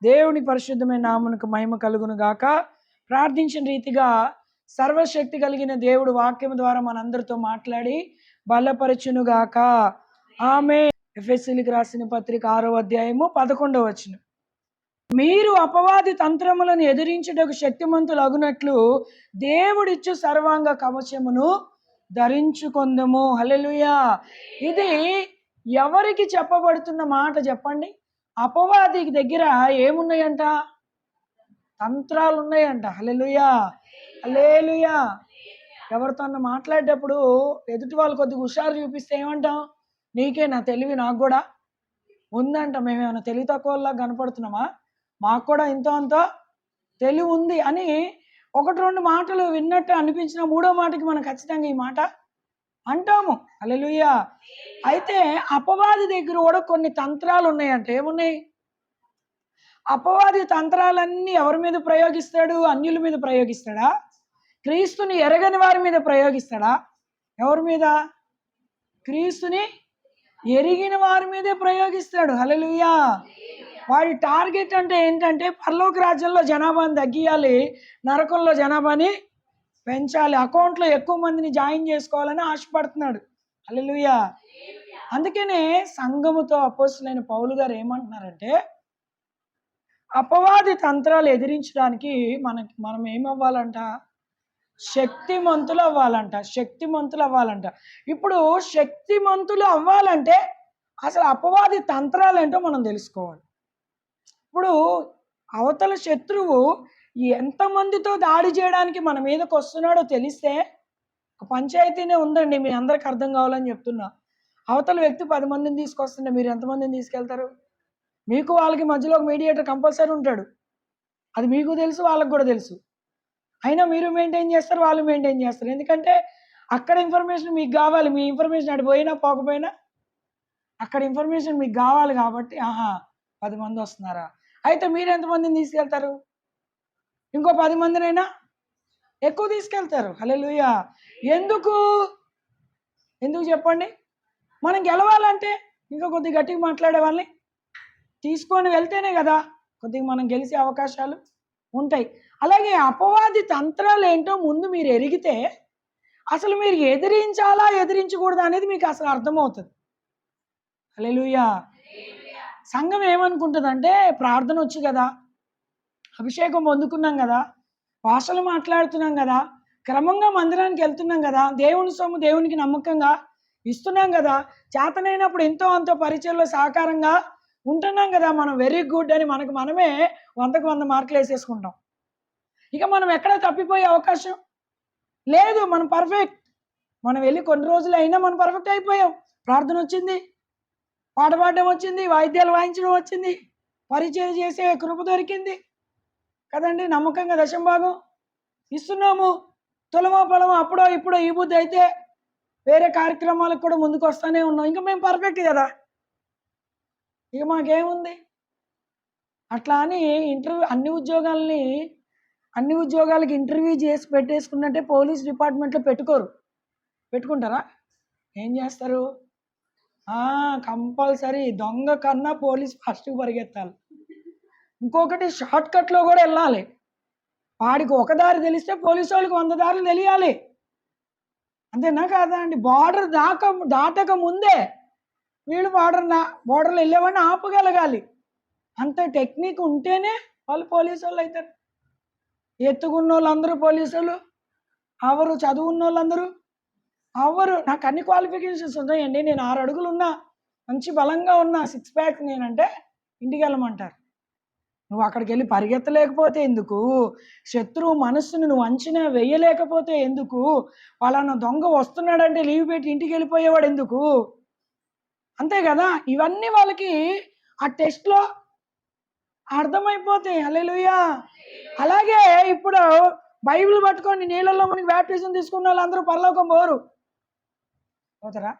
దేవుని పరిశుద్ధమైన నామమునకు మహిమ కలుగును గాక. ప్రార్థించిన రీతిగా సర్వశక్తి కలిగిన దేవుడు వాక్యం ద్వారా మనందరితో మాట్లాడి బలపరచును గాక. ఆమె ఎఫెసీయులకు రాసిన పత్రిక 6వ అధ్యాయము 11వ వచనం. మీరు అపవాది తంత్రములను ఎదిరించుటకు శక్తిమంతులు అగునట్లు దేవుడిచ్చు సర్వాంగ కవచమును ధరించుకొందము. హల్లెలూయా. ఇది ఎవరికి చెప్పబడుతున్న మాట చెప్పండి? అపవాది దగ్గర ఏమున్నాయంట? తంత్రాలు ఉన్నాయంట. హల్లెలూయా, హల్లెలూయా. ఎవరితో మాట్లాడేటప్పుడు ఎదుటి వాళ్ళు కొద్దిగా హుషారు చూపిస్తే ఏమంటాం? నీకే నా తెలివి నాకు కూడా ఉందంట. మేమేమైనా తెలివి తక్కువలా కనపడుతున్నామా? మాకు కూడా ఇంతో అంతో తెలివి ఉంది అని ఒకటి రెండు మాటలు విన్నట్టు అనిపించిన మూడో మాటకి మనం ఖచ్చితంగా ఈ మాట అంటాము. హల్లెలూయా. అయితే అపవాది దగ్గర కూడా కొన్ని తంత్రాలు ఉన్నాయంటే ఏమున్నాయి? అపవాది తంత్రాలన్నీ ఎవరి మీద ప్రయోగిస్తాడు? అన్యుల మీద ప్రయోగిస్తాడా? క్రీస్తుని ఎరగని వారి మీద ప్రయోగిస్తాడా? ఎవరి మీద? క్రీస్తుని ఎరిగిన వారి మీదే ప్రయోగిస్తాడు. హల్లెలూయా. వాడి టార్గెట్ అంటే ఏంటంటే పరలోక రాజ్యంలో జనాభాని తగ్గియాలి, నరకంలో జనాభాని పెంచాలి, అకౌంట్లో ఎక్కువ మందిని జాయిన్ చేసుకోవాలని ఆశపడుతున్నాడు. హల్లెలూయా. అందుకనే సంఘముతో అపోస్తలుడైన పౌలు గారు ఏమంటున్నారంటే అపవాది తంత్రాలు ఎదిరించడానికి మనం ఏమవ్వాలంట? శక్తిమంతులు అవ్వాలంట. శక్తిమంతులు అవ్వాలంట. ఇప్పుడు శక్తిమంతులు అవ్వాలంటే అసలు అపవాది తంత్రాలు ఏంటో మనం తెలుసుకోవాలి. ఇప్పుడు అవతల శత్రువు ఎంతమందితో దాడి చేయడానికి మన మీదకి వస్తున్నాడో తెలిస్తే ఒక పంచాయతీనే ఉందండి. మీ అందరికి అర్థం కావాలని చెప్తున్నా. అవతల వ్యక్తి 10 మందిని తీసుకొస్తుంటే మీరు ఎంతమందిని తీసుకెళ్తారు? మీకు వాళ్ళకి మధ్యలో ఒక మీడియేటర్ కంపల్సరీ ఉంటాడు. అది మీకు తెలుసు, వాళ్ళకి కూడా తెలుసు. అయినా మీరు మెయింటైన్ చేస్తారు, వాళ్ళు మెయింటైన్ చేస్తారు. ఎందుకంటే అక్కడ ఇన్ఫర్మేషన్ మీకు కావాలి. మీ ఇన్ఫర్మేషన్ అటు పోయినా పోకపోయినా అక్కడ ఇన్ఫర్మేషన్ మీకు కావాలి కాబట్టి 10 మంది వస్తున్నారా? అయితే మీరు ఎంతమందిని తీసుకెళ్తారు? ఇంకో 10 మందినైనా ఎక్కువ తీసుకెళ్తారు. హల్లెలూయా. ఎందుకు చెప్పండి? మనం గెలవాలంటే ఇంకా కొద్దిగా గట్టిగా మాట్లాడే వాళ్ళని తీసుకొని వెళ్తేనే కదా కొద్దిగా మనం గెలిచే అవకాశాలు ఉంటాయి. అలాగే అపవాది తంత్రాలు ఏంటో ముందు మీరు ఎరిగితే అసలు మీరు ఎదిరించాలా ఎదిరించకూడదు అనేది మీకు అసలు అర్థమవుతుంది. హల్లెలూయా. సంఘం ఏమనుకుంటుందంటే ప్రార్థన వచ్చు కదా, అభిషేకం పొందుకున్నాం కదా, భాషలు మాట్లాడుతున్నాం కదా, క్రమంగా మందిరానికి వెళ్తున్నాం కదా, దేవుని సొమ్ము దేవునికి నమ్మకంగా ఇస్తున్నాం కదా, చేతనైనప్పుడు ఎంతో అంతో పరిచయంలో సహకారంగా ఉంటున్నాం కదా, మనం వెరీ గుడ్ అని మనమే 100కు 100 మార్కులు వేసేసుకుంటాం. ఇక మనం ఎక్కడ తప్పిపోయే అవకాశం లేదు. మనం పర్ఫెక్ట్. మనం వెళ్ళి కొన్ని రోజులు అయినా మనం పర్ఫెక్ట్ అయిపోయాం. ప్రార్థన వచ్చింది, పాట పాడడం వచ్చింది, వాయిద్యాలు వాయించడం వచ్చింది, పరిచయం చేసే కృప దొరికింది కదండి, నమ్మకంగా దశంభాగం ఇస్తున్నాము, తులమా పొలమా అప్పుడో ఇప్పుడో ఈ బుద్ధి అయితే వేరే కార్యక్రమాలకు కూడా ముందుకు వస్తూనే ఉన్నాం. ఇంకా మేము పర్ఫెక్ట్ కదా, ఇక మాకేముంది? అట్లా అని అన్ని ఉద్యోగాలకి ఇంటర్వ్యూ చేసి పెట్టేసుకున్నట్టే పోలీస్ డిపార్ట్మెంట్లో పెట్టుకుంటారా? ఏం చేస్తారు? కంపల్సరీ దొంగ కన్నా పోలీస్ ఫస్ట్కి పరిగెత్తాలి. ఇంకొకటి షార్ట్ కట్లో కూడా వెళ్ళాలి. వాడికి ఒక దారి తెలిస్తే పోలీసు వాళ్ళకి 100 దారులు తెలియాలి. అంతేనా కాదా అండి? బార్డర్ దాటక ముందే వీళ్ళు బార్డర్లో వెళ్ళేవాడిని ఆపగలగాలి. అంత టెక్నిక్ ఉంటేనే వాళ్ళు పోలీసు వాళ్ళు అవుతారు. ఎత్తుకున్న వాళ్ళందరూ పోలీసులు అవరు, చదువున్న వాళ్ళందరూ అవరు. నాకు అన్ని క్వాలిఫికేషన్స్ ఉన్నాయండి, నేను 6 అడుగులు ఉన్నా, మంచి బలంగా ఉన్నా, 6 ప్యాక్ నేనంటే ఇంటికి వెళ్ళమంటారు. నువ్వు అక్కడికి వెళ్ళి పరిగెత్తలేకపోతే ఎందుకు? శత్రువు మనస్సును నువ్వు అంచనా వేయలేకపోతే ఎందుకు? వాళ్ళన్న దొంగ వస్తున్నాడంటే లీవ్ పెట్టి ఇంటికి వెళ్ళిపోయేవాడు ఎందుకు? అంతే కదా. ఇవన్నీ వాళ్ళకి ఆ టెస్ట్లో అర్థమైపోతాయి. హల్లెలూయా. అలాగే ఇప్పుడు బైబిల్ పట్టుకొని నీళ్ళల్లో మనకి బ్యాప్టిజం తీసుకున్న వాళ్ళందరూ పరలోకం పోతారా?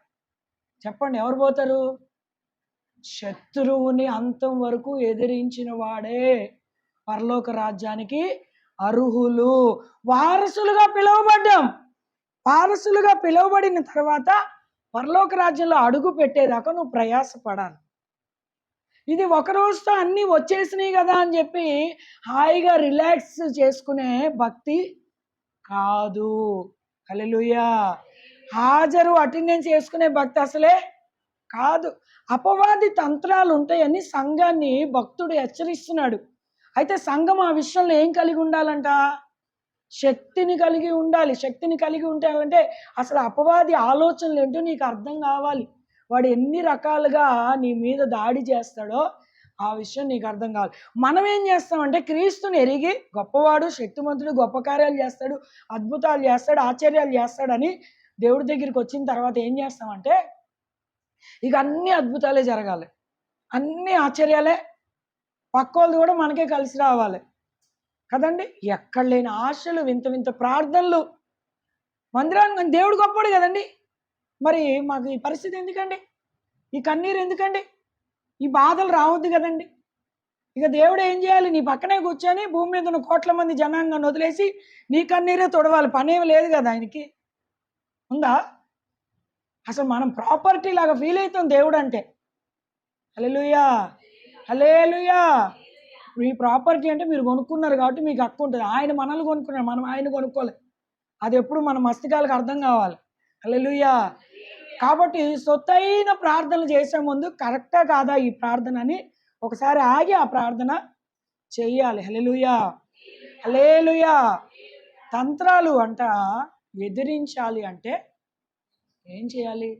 చెప్పండి, ఎవరు పోతారు? శత్రువుని అంతం వరకు ఎదిరించిన వాడే పరలోక రాజ్యానికి అర్హులు. వారసులుగా పిలువబడిన తర్వాత పరలోక రాజ్యంలో అడుగు పెట్టేదాకా నువ్వు ప్రయాసపడాలి. ఇది ఒక రోజుతో అన్నీ వచ్చేసినాయి కదా అని చెప్పి హాయిగా రిలాక్స్ చేసుకునే భక్తి కాదు. హల్లెలూయా. హాజరు అటెండెన్స్ చేసుకునే భక్తి అసలే కాదు. అపవాది తంత్రాలు ఉంటాయని సంఘాన్ని భక్తుడు హెచ్చరిస్తున్నాడు. అయితే సంఘం ఆ విషయంలో ఏం కలిగి ఉండాలంట? శక్తిని కలిగి ఉండాలి. శక్తిని కలిగి ఉండాలంటే అసలు అపవాది ఆలోచనలు ఏంటో నీకు అర్థం కావాలి. వాడు ఎన్ని రకాలుగా నీ మీద దాడి చేస్తాడో ఆ విషయం నీకు అర్థం కావాలి. మనం ఏం చేస్తామంటే క్రీస్తుని ఎరిగి గొప్పవాడు, శక్తిమంతుడు, గొప్ప కార్యాలు చేస్తాడు, అద్భుతాలు చేస్తాడు, ఆశ్చర్యాలు చేస్తాడని దేవుడి దగ్గరికి వచ్చిన తర్వాత ఏం చేస్తామంటే ఇక అన్ని అద్భుతాలే జరగాలి, అన్ని ఆశ్చర్యాలే, పక్కోళ్ళు కూడా మనకే కలిసి రావాలి కదండి. ఎక్కడ లేని ఆశలు, వింత వింత ప్రార్థనలు, మందిరానికి దేవుడు గొప్పవాడు కదండి. మరి మాకు ఈ పరిస్థితి ఎందుకండి? ఈ కన్నీరు ఎందుకండి? ఈ బాధలు రావద్దు కదండి. ఇక దేవుడు ఏం చేయాలి? నీ పక్కనే కూర్చొని భూమి మీద ఉన్న కోట్ల మంది జనాంగాన్ని వదిలేసి నీ కన్నీరే తొడవాలి. పనేమి లేదు కదా ఆయనకి. ఉందా? అసలు మనం ప్రాపర్టీ లాగా ఫీల్ అవుతాం దేవుడు అంటే. హల్లెలూయా, హల్లెలూయా. మీ ప్రాపర్టీ అంటే మీరు కొనుక్కున్నారు కాబట్టి మీకు హక్కు ఉంటుంది. ఆయన మనల్ని కొనుక్కున్నారు, మనం ఆయన కొనుక్కోలేదు. అది ఎప్పుడు మన మస్తికాలకు అర్థం కావాలి. హల్లెలూయా. కాబట్టి సొత్తైన ప్రార్థనలు చేసే ముందు కరెక్టా కాదా ఈ ప్రార్థన అని ఒకసారి ఆగి ఆ ప్రార్థన చెయ్యాలి. హల్లెలూయా, హల్లెలూయా. తంత్రాలు అంట ఎదిరించాలి అంటే ఏం చేయాలి?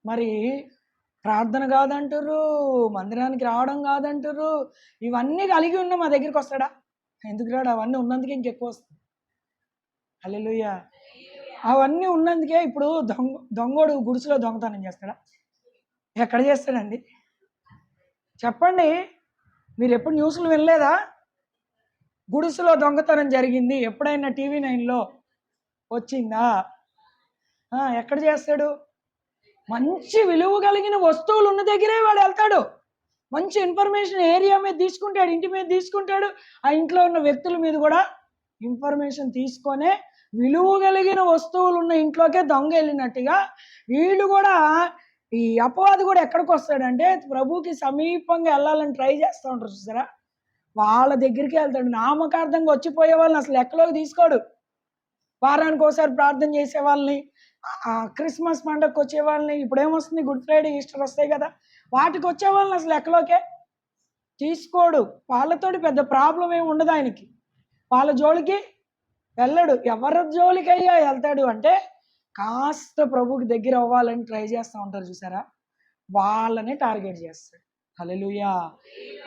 మరి ప్రార్థన కాదంటారు, మందిరానికి రావడం కాదంటారు, ఇవన్నీ కలిగి ఉన్న మా దగ్గరికి వస్తాడా? ఎందుకు రాడు? అవన్నీ ఉన్నందుకే ఇంకెక్కువ వస్తుంది. హల్లెలూయా. అవన్నీ ఉన్నందుకే ఇప్పుడు దొంగోడు గుడిసెలో దొంగతనం చేస్తాడా? ఎక్కడ చేస్తాడండి? చెప్పండి. మీరు ఎప్పుడు న్యూస్లు వినలేదా? గుడిసెలో దొంగతనం జరిగింది ఎప్పుడైనా టీవీ 9లో వచ్చిందా? ఎక్కడ చేస్తాడు? మంచి విలువ కలిగిన వస్తువులు ఉన్న దగ్గరే వాడు వెళ్తాడు. మంచి ఇన్ఫర్మేషన్ ఏరియా మీద తీసుకుంటాడు, ఇంటి మీద తీసుకుంటాడు, ఆ ఇంట్లో ఉన్న వ్యక్తుల మీద కూడా ఇన్ఫర్మేషన్ తీసుకొనే విలువ కలిగిన వస్తువులు ఉన్న ఇంట్లోకే దొంగ వెళ్ళినట్టుగా వీళ్ళు కూడా, ఈ అపవాది కూడా ఎక్కడికి వస్తాడంటే ప్రభుకి సమీపంగా వెళ్ళాలని ట్రై చేస్తూ ఉంటారు చూసారా, వాళ్ళ దగ్గరికి వెళ్తాడు. నామకార్థంగా వచ్చిపోయే వాళ్ళని అసలు లెక్కలోకి తీసుకోడు. వారానికి ఒకసారి ప్రార్థన చేసే వాళ్ళని, క్రిస్మస్ పండగకి వచ్చే వాళ్ళని, ఇప్పుడు ఏమొస్తుంది గుడ్ ఫ్రైడే, ఈస్టర్ వస్తాయి కదా, వాటికి వచ్చే వాళ్ళని అసలు లెక్కలోకే తీసుకోడు. వాళ్ళతోటి పెద్ద ప్రాబ్లం ఏమి ఉండదు ఆయనకి. వాళ్ళ జోలికి వెళ్ళడు. ఎవరి జోలికి అయ్యా వెళ్తాడు అంటే కాస్త ప్రభుకి దగ్గర అవ్వాలని ట్రై చేస్తూ ఉంటారు చూసారా, వాళ్ళనే టార్గెట్ చేస్తాడు. హల్లెలూయా,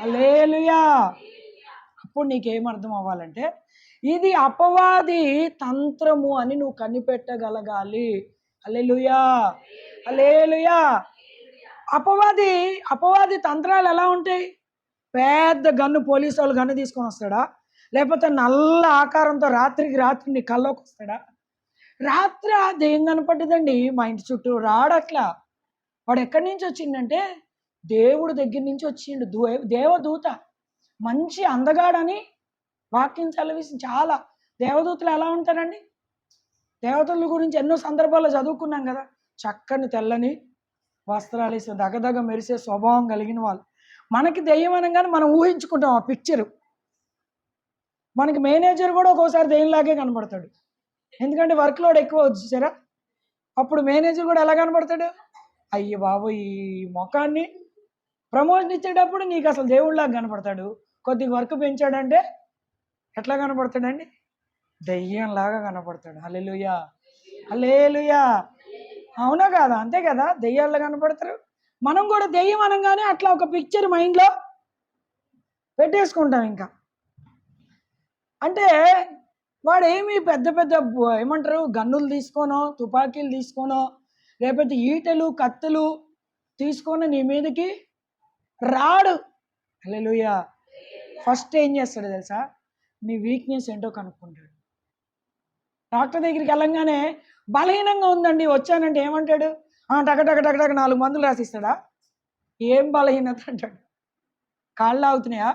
హల్లెలూయా. అప్పుడు నీకేం అర్థం అవ్వాలంటే ఇది అపవాది తంత్రము అని నువ్వు కనిపెట్టగలగాలి. హల్లెలూయా, హల్లెలూయా. అపవాది తంత్రాలు ఎలా ఉంటాయి? పెద్ద గన్ను, పోలీసు వాళ్ళు గన్ను తీసుకొని వస్తాడా? లేకపోతే నల్ల ఆకారంతో రాత్రికి రాత్రి నీ కల్లోకి వస్తాడా? రాత్రి ఆ దెయ్యం కనపడ్డదండి మా ఇంటి చుట్టూ, రాడట్లా. వాడు ఎక్కడి నుంచి వచ్చిందంటే దేవుడి దగ్గర నుంచి వచ్చిండు. దేవదూత, మంచి అందగాడని వాక్యం చదివిస్తుంది. చాలా దేవదూతలు ఎలా ఉంటారండి? దేవతల గురించి ఎన్నో సందర్భాల్లో చదువుకున్నాం కదా. చక్కని తెల్లని వస్త్రాలు వేసి దగదగ మెరిసే స్వభావం కలిగిన వాళ్ళు. మనకి దెయ్యం అనగానే మనం ఊహించుకుంటాం ఆ పిక్చరు. మనకి మేనేజర్ కూడా ఒక్కోసారి దెయ్యంలాగే కనపడతాడు. ఎందుకంటే వర్క్ లోడ్ ఎక్కువ వచ్చారా, అప్పుడు మేనేజర్ కూడా ఎలా కనపడతాడు? అయ్య బాబు, ఈ ముఖాన్ని ప్రమోషన్ ఇచ్చేటప్పుడు నీకు అసలు దేవుళ్ళలాగా కనపడతాడు. కొద్దిగా వర్క్ పెంచాడంటే ఎట్లా కనపడతాడండి? దెయ్యంలాగా కనపడతాడు. హల్లెలూయా, హల్లెలూయా. అవునా కాదా? అంతే కదా, దెయ్యాల్లో కనపడతారు. మనం కూడా దెయ్యం అనగానే అట్లా ఒక పిక్చర్ మైండ్లో పెట్టేసుకుంటాం. ఇంకా అంటే వాడు ఏమి పెద్ద పెద్ద ఏమంటారు గన్నులు తీసుకోనో, తుపాకీలు తీసుకోనో, లేకపోతే ఈటెలు, కత్తులు తీసుకొని నీ మీదకి రాడు. హల్లెలూయా. ఫస్ట్ ఏం చేస్తాడు తెలుసా? నీ వీక్నెస్ ఏంటో కనుక్కుంటాడు. డాక్టర్ దగ్గరికి వెళ్ళంగానే బలహీనంగా ఉందండి వచ్చానంటే ఏమంటాడు? టక టక టక టక 4 మందులు రాసిస్తాడా? ఏం బలహీనత అంటాడు? కాళ్ళు ఆగుతున్నాయా?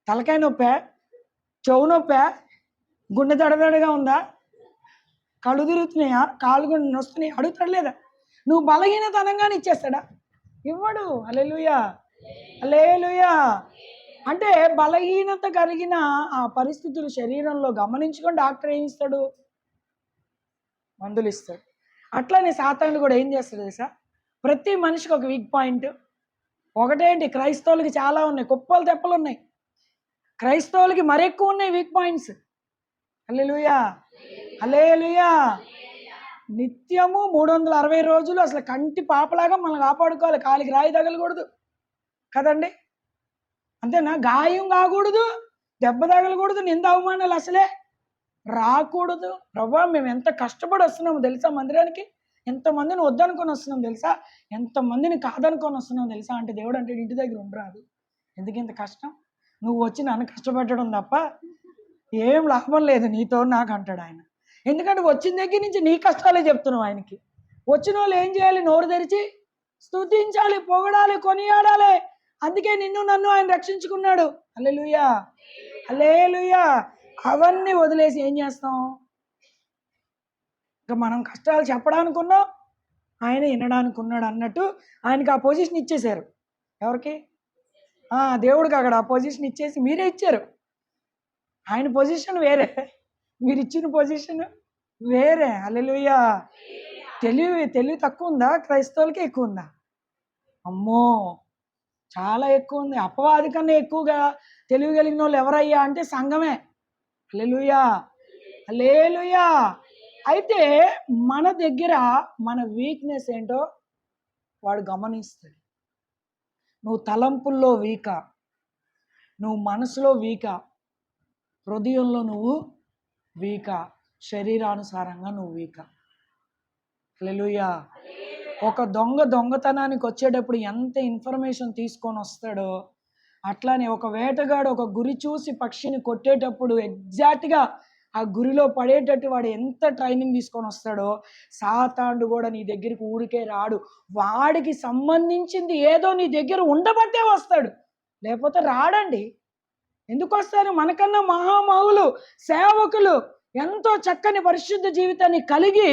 తలకాయ నొప్పా? చెవు నొప్పా? గుండె దడదడగా ఉందా? కళ్ళు తిరుగుతున్నాయా? కాళ్ళు కూడా నొస్తున్నాయి? అడుగుతాడు లేదా? నువ్వు బలహీనత అనగానే ఇచ్చేస్తాడా? ఇవ్వడు. హల్లెలూయా, హల్లెలూయా. అంటే బలహీనత కలిగిన ఆ పరిస్థితులు శరీరంలో గమనించుకొని డాక్టర్ ఏం ఇస్తాడు? మందులు ఇస్తాడు. అట్లానే సాతానుడు కూడా ఏం చేస్తాడు తెలుసా? ప్రతి మనిషికి ఒక వీక్ పాయింట్. ఒకటేంటి, క్రైస్తవులకి చాలా ఉన్నాయి, కుప్పలు తెప్పలు ఉన్నాయి. క్రైస్తవులకి మరెక్కువ ఉన్నాయి వీక్ పాయింట్స్. హల్లెలూయా, హల్లెలూయా. నిత్యము 360 రోజులు అసలు కంటి పాపలాగా మనం కాపాడుకోవాలి. కాలికి రాయి తగలకూడదు కదండి, అంతేనా? గాయం కాకూడదు, దెబ్బ తగలకూడదు, నింద అవమానాలు అసలే రాకూడదు. ప్రభా మేము ఎంత కష్టపడి వస్తున్నాము తెలుసా మందిరానికి, ఎంతమందిని వద్దనుకొని వస్తున్నాం తెలుసా, ఎంతమందిని కాదనుకొని వస్తున్నాం తెలుసా అంటే దేవుడు అంటే ఇంటి దగ్గర ఉండరాదు. ఎందుకు ఇంత కష్టం? నువ్వు వచ్చి నన్ను కష్టపెట్టడం తప్ప ఏం లాభం లేదు నీతో నాకు అంటాడు ఆయన. ఎందుకంటే వచ్చిన దగ్గర నుంచి నీ కష్టాలే చెప్తున్నావు ఆయనకి. వచ్చిన వాళ్ళు ఏం చేయాలి? నోరు తెరిచి స్తుతించాలి, పొగడాలి, కొనియాడాలి. అందుకే నిన్ను నన్ను ఆయన రక్షించుకున్నాడు. హల్లెలూయా, హల్లెలూయా. అవన్నీ వదిలేసి ఏం చేస్తాం? ఇంకా మనం కష్టాలు చెప్పడానికి ఉన్నాం, ఆయన వినడానికి ఉన్నాడు అన్నట్టు ఆయనకి ఆ పొజిషన్ ఇచ్చేశారు. ఎవరికి? దేవుడికి అక్కడ ఆ పొజిషన్ ఇచ్చేసి మీరే ఇచ్చారు. ఆయన పొజిషన్ వేరే, మీరు ఇచ్చిన పొజిషన్ వేరే. హల్లెలూయా. తెలివి తక్కువ ఉందా? క్రైస్తవులకి ఎక్కువ ఉందా? అమ్మో, చాలా ఎక్కువ ఉంది. అపవాది కన్నా ఎక్కువగా తెలివి కలిగిన వాళ్ళు ఎవరయ్యా అంటే సంఘమే. హల్లెలూయా, హల్లెలూయా. అయితే మన దగ్గర మన వీక్నెస్ ఏంటో వాడు గమనిస్తాడు. నువ్వు తలంపుల్లో వీకా, నువ్వు మనసులో వీకా, హృదయంలో నువ్వు వీకా, శరీరానుసారంగా నువ్వు వీకా. హల్లెలూయా. ఒక దొంగతనానికి వచ్చేటప్పుడు ఎంత ఇన్ఫర్మేషన్ తీసుకొని వస్తాడో, అట్లానే ఒక వేటగాడు ఒక గురి చూసి పక్షిని కొట్టేటప్పుడు ఎగ్జాక్ట్గా ఆ గురిలో పడేటట్టు వాడు ఎంత ట్రైనింగ్ తీసుకొని వస్తాడో, సాతానుడు కూడా నీ దగ్గరికి ఊరికే రాడు. వాడికి సంబంధించింది ఏదో నీ దగ్గర ఉండబట్టే వస్తాడు, లేకపోతే రాడండి. ఎందుకు వస్తారు? మనకన్నా మహామహులు, సేవకులు, ఎంతో చక్కని పరిశుద్ధ జీవితాన్ని కలిగి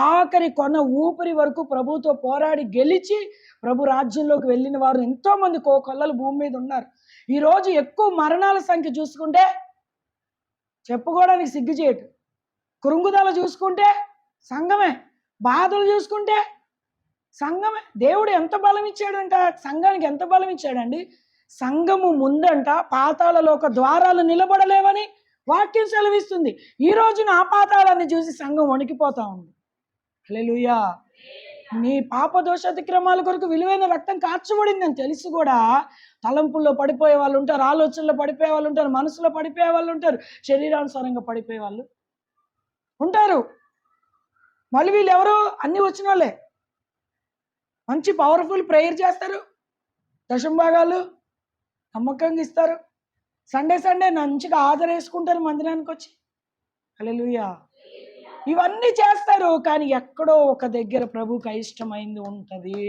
ఆఖరి కొన ఊపిరి వరకు ప్రభుతో పోరాడి గెలిచి ప్రభు రాజ్యంలోకి వెళ్ళిన వారు ఎంతోమంది కోకొల్లలు భూమి మీద ఉన్నారు. ఈరోజు ఎక్కువ మరణాల సంఖ్య చూసుకుంటే చెప్పుకోవడానికి సిగ్గుచేటు. కృంగుదల చూసుకుంటే సంఘమే, బాధలు చూసుకుంటే సంఘమే. దేవుడు ఎంత బలం ఇచ్చాడంట సంఘానికి, ఎంత బలం ఇచ్చాడండి. సంఘము ముందంట పాతాళలోక ద్వారాలు నిలబడలేవని వాక్యం సెలవిస్తుంది. ఈ రోజున ఆ పాతాళాన్ని చూసి సంఘం వణికిపోతా ఉంది. హల్లెలూయా. నీ పాప దోషాతిక్రమాల కొరకు విలువైన రక్తం కార్చబడిందని తెలిసి కూడా తలంపుల్లో పడిపోయే వాళ్ళు ఉంటారు, ఆలోచనలో పడిపోయే వాళ్ళు ఉంటారు, మనసులో పడిపోయే వాళ్ళు ఉంటారు, శరీరానుసారంగా పడిపోయే వాళ్ళు ఉంటారు. మళ్ళీ వీళ్ళు ఎవరు? అన్ని వచ్చిన వాళ్ళే. మంచి పవర్ఫుల్ ప్రేయర్ చేస్తారు, దశంభాగాలు నమ్మకంగా ఇస్తారు, సండే మంచిగా ఆదరేసుకుంటారు మందిరానికి వచ్చి. హల్లెలూయా. ఇవన్నీ చేస్తారు, కానీ ఎక్కడో ఒక దగ్గర ప్రభువుకి అయిష్టమైంది ఉంటుంది.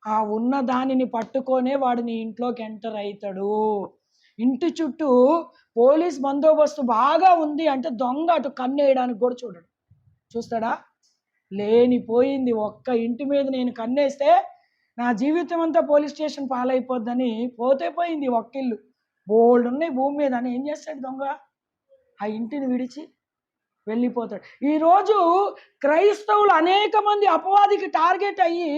ఆ ఉన్న దానిని పట్టుకొనే వాడిని ఇంట్లోకి ఎంటర్ అవుతాడు. ఇంటి చుట్టూ పోలీస్ బందోబస్తు బాగా ఉంది అంటే దొంగ అటు కన్నేయడానికి కూడా చూడడు. చూస్తాడా? లేనిపోయింది. ఒక్క ఇంటి మీద నేను కన్నేస్తే నా జీవితం అంతా పోలీస్ స్టేషన్ పాలైపోద్దని పోతే పోయింది. ఒక్కిల్లు బోల్డ్ ఉన్నాయి భూమి మీద అని ఏం చేస్తాడు దొంగ? ఆ ఇంటిని విడిచి వెళ్ళిపోతాడు. ఈరోజు క్రైస్తవులు అనేక మంది అపవాదికి టార్గెట్ అయ్యి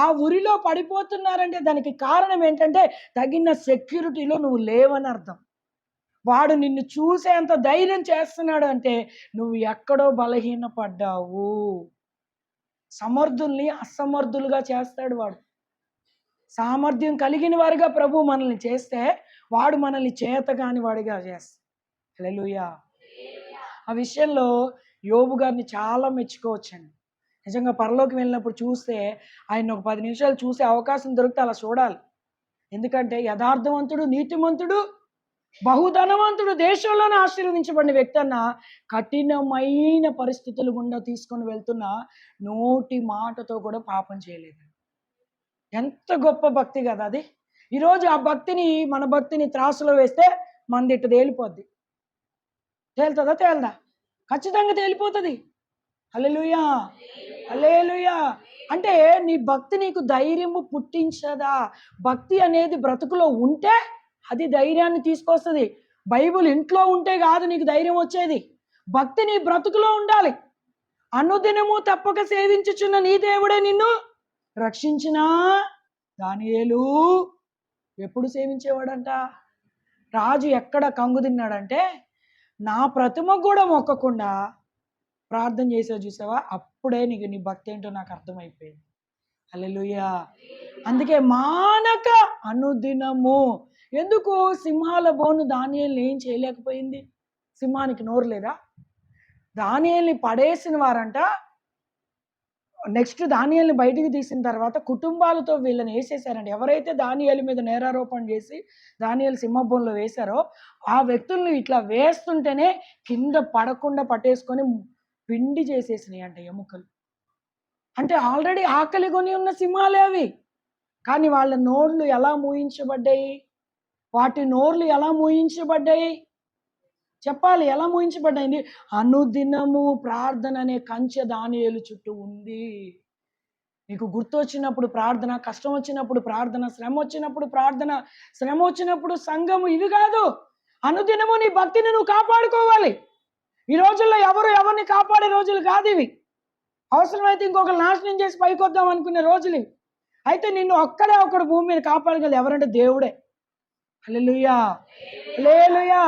ఆ ఉరిలో పడిపోతున్నారంటే దానికి కారణం ఏంటంటే తగిన సెక్యూరిటీలో నువ్వు లేవని అర్థం. వాడు నిన్ను చూసేంత ధైర్యం చేస్తున్నాడు అంటే నువ్వు ఎక్కడో బలహీనపడ్డావు. సమర్థుల్ని అసమర్థులుగా చేస్తాడు వాడు. సామర్థ్యం కలిగిన వారిగా ప్రభు మనల్ని చేస్తే వాడు మనల్ని చేతగాని వాడిగా చేస్తాడు. హల్లెలూయా. ఆ విషయంలో యోబు గారిని చాలా మెచ్చుకోవచ్చండి. నిజంగా పరలోకి వెళ్ళినప్పుడు చూస్తే ఆయన ఒక 10 నిమిషాలు చూసే అవకాశం దొరికితే అలా చూడాలి. ఎందుకంటే యథార్థవంతుడు, నీతిమంతుడు, బహుధనవంతుడు, దేశంలోనే ఆశీర్వదించబడిన వ్యక్తి అన్న కఠినమైన పరిస్థితుల గుండా తీసుకొని వెళ్తున్న నోటి మాటతో కూడా పాపం చేయలేదు. ఎంత గొప్ప భక్తి కదా అది. ఈరోజు ఆ భక్తిని, మన భక్తిని త్రాసులో వేస్తే మనది ఇట్టు తేలిపోద్ది. తేలుతుందా? తేలదా? ఖచ్చితంగా తేలిపోతుంది. హల్లెలూయా, హల్లెలూయా. అంటే నీ భక్తి నీకు ధైర్యము పుట్టించదా? భక్తి అనేది బ్రతుకులో ఉంటే అది ధైర్యాన్ని తీసుకొస్తుంది. బైబిల్ ఇంట్లో ఉంటే కాదు నీకు ధైర్యం వచ్చేది, భక్తి నీ బ్రతుకులో ఉండాలి. అనుదినము తప్పక సేవించుచున్న నీ దేవుడే నిన్ను రక్షించినా. దానియేలు ఎప్పుడు సేవించేవాడంట? రాజు ఎక్కడ కంగు తిన్నాడంటే నా ప్రతిమ కూడా మొక్కకుండా ప్రార్థన చేసావు చూసావా, అప్పుడే నీకు నీ భక్తి ఏంటో నాకు అర్థమైపోయింది. హల్లెలూయా. అందుకే మానక అనుదినము. ఎందుకు సింహాల బోను దానియేలుని ఏం చేయలేకపోయింది? సింహానికి నోరు లేదా? దానియేలుని పడేసిన వారంట నెక్స్ట్ దానియేలుని బయటికి తీసిన తర్వాత కుటుంబాలతో వీళ్ళని వేసేసారంట. ఎవరైతే దానియేలు మీద నేరారోపణ చేసి దానియేలు సింహబోన్లో వేశారో ఆ వ్యక్తుల్ని ఇట్లా వేస్తుంటేనే కింద పడకుండా పట్టేసుకొని పిండి చేసేసినాయి అంట ఎముకలు. అంటే ఆల్రెడీ ఆకలి కొని ఉన్న సింహాలే అవి. కానీ వాళ్ళ నోర్లు ఎలా మూయించబడ్డాయి? వాటి నోర్లు ఎలా మూయించబడ్డాయి? చెప్పాలి, ఎలా మూయించబడ్డాయి? అనుదినము ప్రార్థన అనే కంచె దానియేలు చుట్టూ ఉంది. నీకు గుర్తు వచ్చినప్పుడు ప్రార్థన, కష్టం వచ్చినప్పుడు ప్రార్థన, శ్రమ వచ్చినప్పుడు ప్రార్థన, శ్రమ వచ్చినప్పుడు సంఘము. ఇవి కాదు, అనుదినము నీ భక్తిని నువ్వు కాపాడుకోవాలి. ఈ రోజుల్లో ఎవరిని కాపాడే రోజులు కాదు ఇవి. అవసరమైతే ఇంకొకరు నాశనం చేసి పైకొద్దాం అనుకునే రోజులు ఇవి. అయితే నిన్ను ఒక్కడే ఒకడు భూమి మీద కాపాడగలదు, ఎవరంటే దేవుడే. హల్లెలూయా, హల్లెలూయా.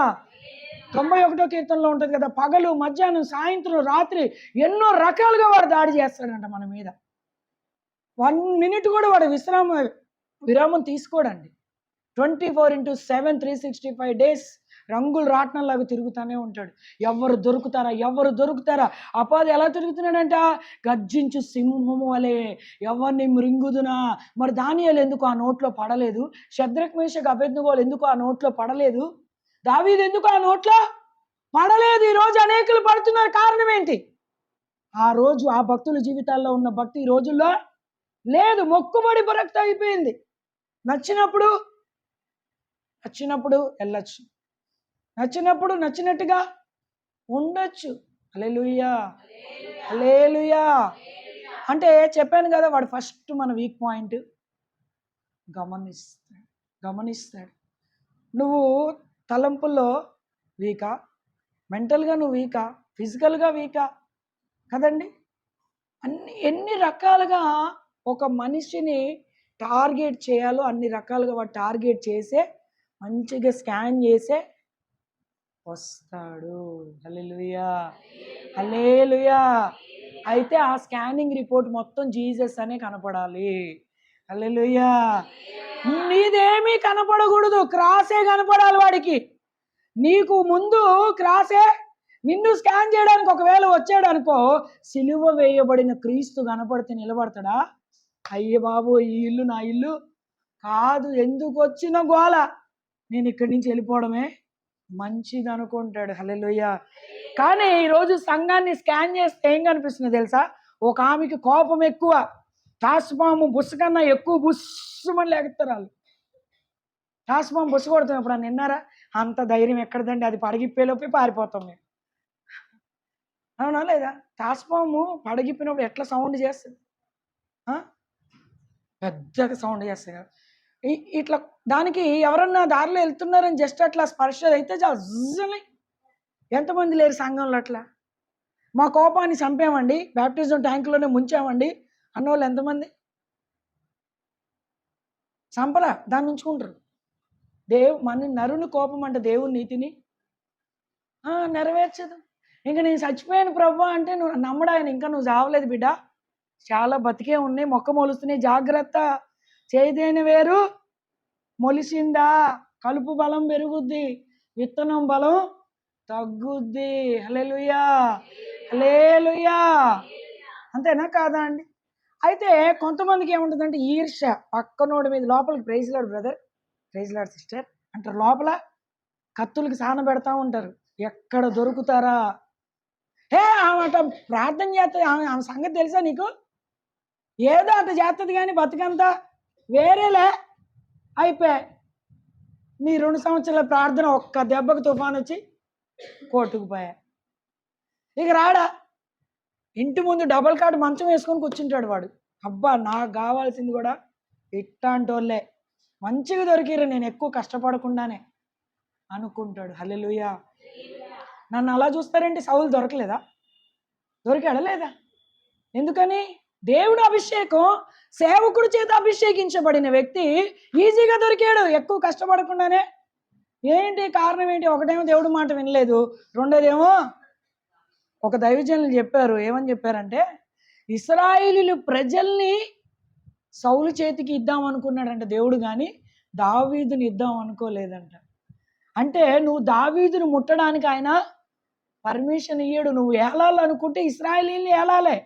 91వ కీర్తనలో ఉంటుంది కదా, పగలు మధ్యాహ్నం సాయంత్రం రాత్రి ఎన్నో రకాలుగా వాడు దాడి చేస్తాడంట మన మీద. 1 minute కూడా వాడు విరామం తీసుకోడండి. 24/7 365 days రంగులు రాట్నంలాగా తిరుగుతూనే ఉంటాడు. ఎవరు దొరుకుతారా? అపాది ఎలా తిరుగుతున్నాడంట? గర్జించు సింహము వలె ఎవరిని మృంగుదునా. మరి దానియేలు ఎందుకు ఆ నోట్లో పడలేదు? షద్రక్ మేషక్ అబేద్నెగోలు ఎందుకు ఆ నోట్లో పడలేదు? దావీదు ఎందుకు ఆ నోట్లో పడలేదు? ఈరోజు అనేకులు పడుతున్నారు. కారణం ఏంటి? ఆ రోజు ఆ భక్తుల జీవితాల్లో ఉన్న భక్తి ఈ రోజుల్లో లేదు. మొక్కుబడి భరక్త అయిపోయింది. నచ్చినప్పుడు వెళ్ళొచ్చు, నచ్చినప్పుడు నచ్చినట్టుగా ఉండొచ్చు. హల్లెలూయా, హల్లెలూయా. అంటే చెప్పాను కదా, వాడు ఫస్ట్ మన వీక్ పాయింట్ గమనిస్తాడు. నువ్వు తలంపుల్లో వీకా, మెంటల్గా నువ్వు వీకా, ఫిజికల్గా వీకా కదండి. ఎన్ని రకాలుగా ఒక మనిషిని టార్గెట్ చేయాలో అన్ని రకాలుగా వాడు టార్గెట్ చేసే మంచిగా స్కాన్ చేసే వస్తాడు. హల్లెలూయా, హల్లెలూయా. అయితే ఆ స్కానింగ్ రిపోర్ట్ మొత్తం జీసస్ అనే కనపడాలి. హల్లెలూయా. నీదేమీ కనపడకూడదు, క్రాసే కనపడాలి వాడికి. నీకు ముందు క్రాసే. నిన్ను స్కాన్ చేయడానికి ఒకవేళ వచ్చాడు అనుకో, సిలువ వేయబడిన క్రీస్తు కనపడితే నిలబడతాడా? అయ్య బాబు, ఈ ఇల్లు నా ఇల్లు కాదు, ఎందుకు వచ్చిన గోల, నేను ఇక్కడి నుంచి వెళ్ళిపోవడమే మంచిది అనుకుంటాడు. హల్లెలూయా. కానీ ఈరోజు సంఘాన్ని స్కాన్ చేస్తే ఏం కనిపిస్తుంది తెలుసా? ఒక ఆమెకి కోపం ఎక్కువ, తాసుపాము బుస్సు కన్నా ఎక్కువ బుస్సుమని లేకుతారు వాళ్ళు. తాసుపాము బుస్సు కొడుతాం ఇప్పుడు అని విన్నారా? అంత ధైర్యం ఎక్కడదండి, అది పడగిప్పేలోపే పారిపోతాం మేము. అవునా లేదా? తాసుపాము పడగిప్పినప్పుడు ఎట్లా సౌండ్ చేస్తుంది? పెద్దగా సౌండ్ చేస్తాయి కదా. ఇట్లా దానికి ఎవరన్నా దారిలో వెళ్తున్నారని జస్ట్ అట్లా స్పర్శ అయితే జల్లని. ఎంతమంది లేరు సంఘంలో అట్లా? మా కోపాన్ని చంపామండి, బ్యాప్టిజం ట్యాంకులోనే ముంచామండి అన్నవాళ్ళు ఎంతమంది? చంపలా, దాన్ని ఉంచుకుంటారు. మన నరుని కోపం అంటే దేవుని నీతిని నెరవేర్చదు. ఇంకా నేను చచ్చిపోయాను ప్రభు అంటే నువ్వు నమ్మడాయన, ఇంకా నువ్వు చావలేదు బిడ్డ, చాలా బతికే ఉన్నాయి, మొక్క మొలుస్తున్నాయి, జాగ్రత్త. చేదేని వేరు మొలిసిందా, కలుపు బలం పెరుగుద్ది, విత్తనం బలం తగ్గుద్ది. హల్లెలూయా, హల్లెలూయా. అంతేనా కాదా అండి? అయితే కొంతమందికి ఏముంటుందంటే ఈర్ష్య, పక్కనోడి మీద. లోపలికి praise Lord brother, praise Lord sister అంటారు, లోపల కత్తులకి సాన పెడతా ఉంటారు, ఎక్కడ దొరుకుతారా. ఆమె ప్రార్థన చేస్తుంది, ఆమె సంగతి తెలుసా నీకు? ఏదో అట చేస్తుంది కానీ బతుకంతా వేరేలే. అయిపోయా నీ 2 సంవత్సరాల ప్రార్థన ఒక్క దెబ్బకు తుఫాన్ వచ్చి కొట్టుకుపోయా. ఇక రాడా? ఇంటి ముందు డబల్ కాట్ మంచం వేసుకొని కూర్చుంటాడు వాడు. అబ్బా నాకు కావాల్సింది కూడా ఇట్లాంటోళ్ళే మంచిగా దొరికిరు, నేను ఎక్కువ కష్టపడకుండానే అనుకుంటాడు. హల్లెలూయా. నన్ను అలా చూస్తారేంటి? సౌలు దొరకలేదా? దొరికాడా లేదా? ఎందుకని? దేవుడు అభిషేకం, సేవకుడి చేత అభిషేకించబడిన వ్యక్తి ఈజీగా దొరికాడు ఎక్కువ కష్టపడకుండానే. ఏంటి కారణం ఏంటి? ఒకటేమో దేవుడు మాట వినలేదు, రెండోదేమో ఒక దైవజనులు చెప్పారు. ఏమని చెప్పారంటే, ఇశ్రాయేలీయులు ప్రజల్ని సౌలు చేతికి ఇద్దాం అనుకున్నాడంట దేవుడు, కానీ దావీదుని ఇద్దాం అనుకోలేదంట. అంటే నువ్వు దావీదుని ముట్టడానికి ఆయన పర్మిషన్ ఇయ్యడు. నువ్వు ఏలాలనుకుంటే ఇశ్రాయేలీయుల్ని ఏలాలే,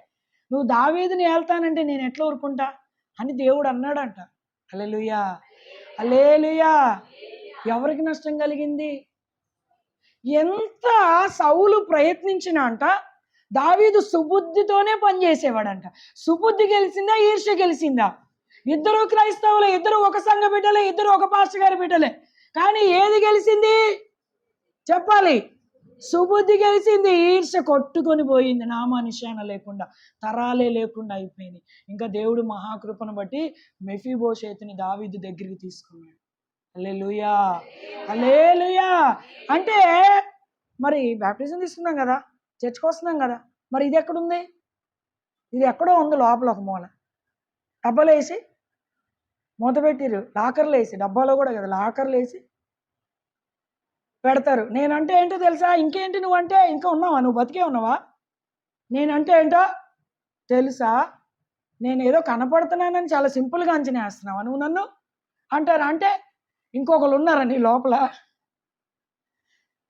నువ్వు దావీదుని ఏల్తానంటే నేను ఎట్లా ఊరుకుంటా అని దేవుడు అన్నాడంట. హల్లెలూయా, హల్లెలూయా. ఎవరికి నష్టం కలిగింది? ఎంత సౌలు ప్రయత్నించినా అంట దావీదు సుబుద్ధితోనే పనిచేసేవాడంట. సుబుద్ధి గెలిచిందా, ఈర్ష్య గెలిచిందా? ఇద్దరు క్రైస్తవులే, ఇద్దరు ఒక సంఘ బిడ్డలే, ఇద్దరు ఒక పాస్టర్ గారి బిడ్డలే, కానీ ఏది గెలిచింది చెప్పాలి? సుబుద్ధి గెలిచింది. ఈర్ష్య కొట్టుకొని పోయింది, నామానిశాన లేకుండా, తరాలే లేకుండా అయిపోయింది. ఇంకా దేవుడు మహాకృపను బట్టి మెఫీబోషేతుని దావీదు దగ్గరికి తీసుకున్నాడు. హల్లెలూయా, హల్లెలూయా. అంటే మరి బాప్టిజం తీసుకున్నాం కదా, చర్చ్కి వస్తున్నాం కదా, మరి ఇది ఎక్కడుంది? ఇది ఎక్కడో ఉంది లోపల ఒక మూల. డబ్బాలు వేసి మూత పెట్టిరు, లాకర్లు వేసి, డబ్బాలో కూడా కదా, లాకర్లు వేసి పెడతారు. నేనంటే ఏంటో తెలుసా? ఇంకేంటి నువ్వంటే? ఇంకా ఉన్నావా? నువ్వు బతికే ఉన్నావా? నేనంటే ఏంటో తెలుసా? నేను ఏదో కనపడుతున్నానని చాలా సింపుల్గా అంచనా వేస్తున్నావా నువ్వు నన్ను అంటారా? అంటే ఇంకొకరు ఉన్నారా నీ లోపల?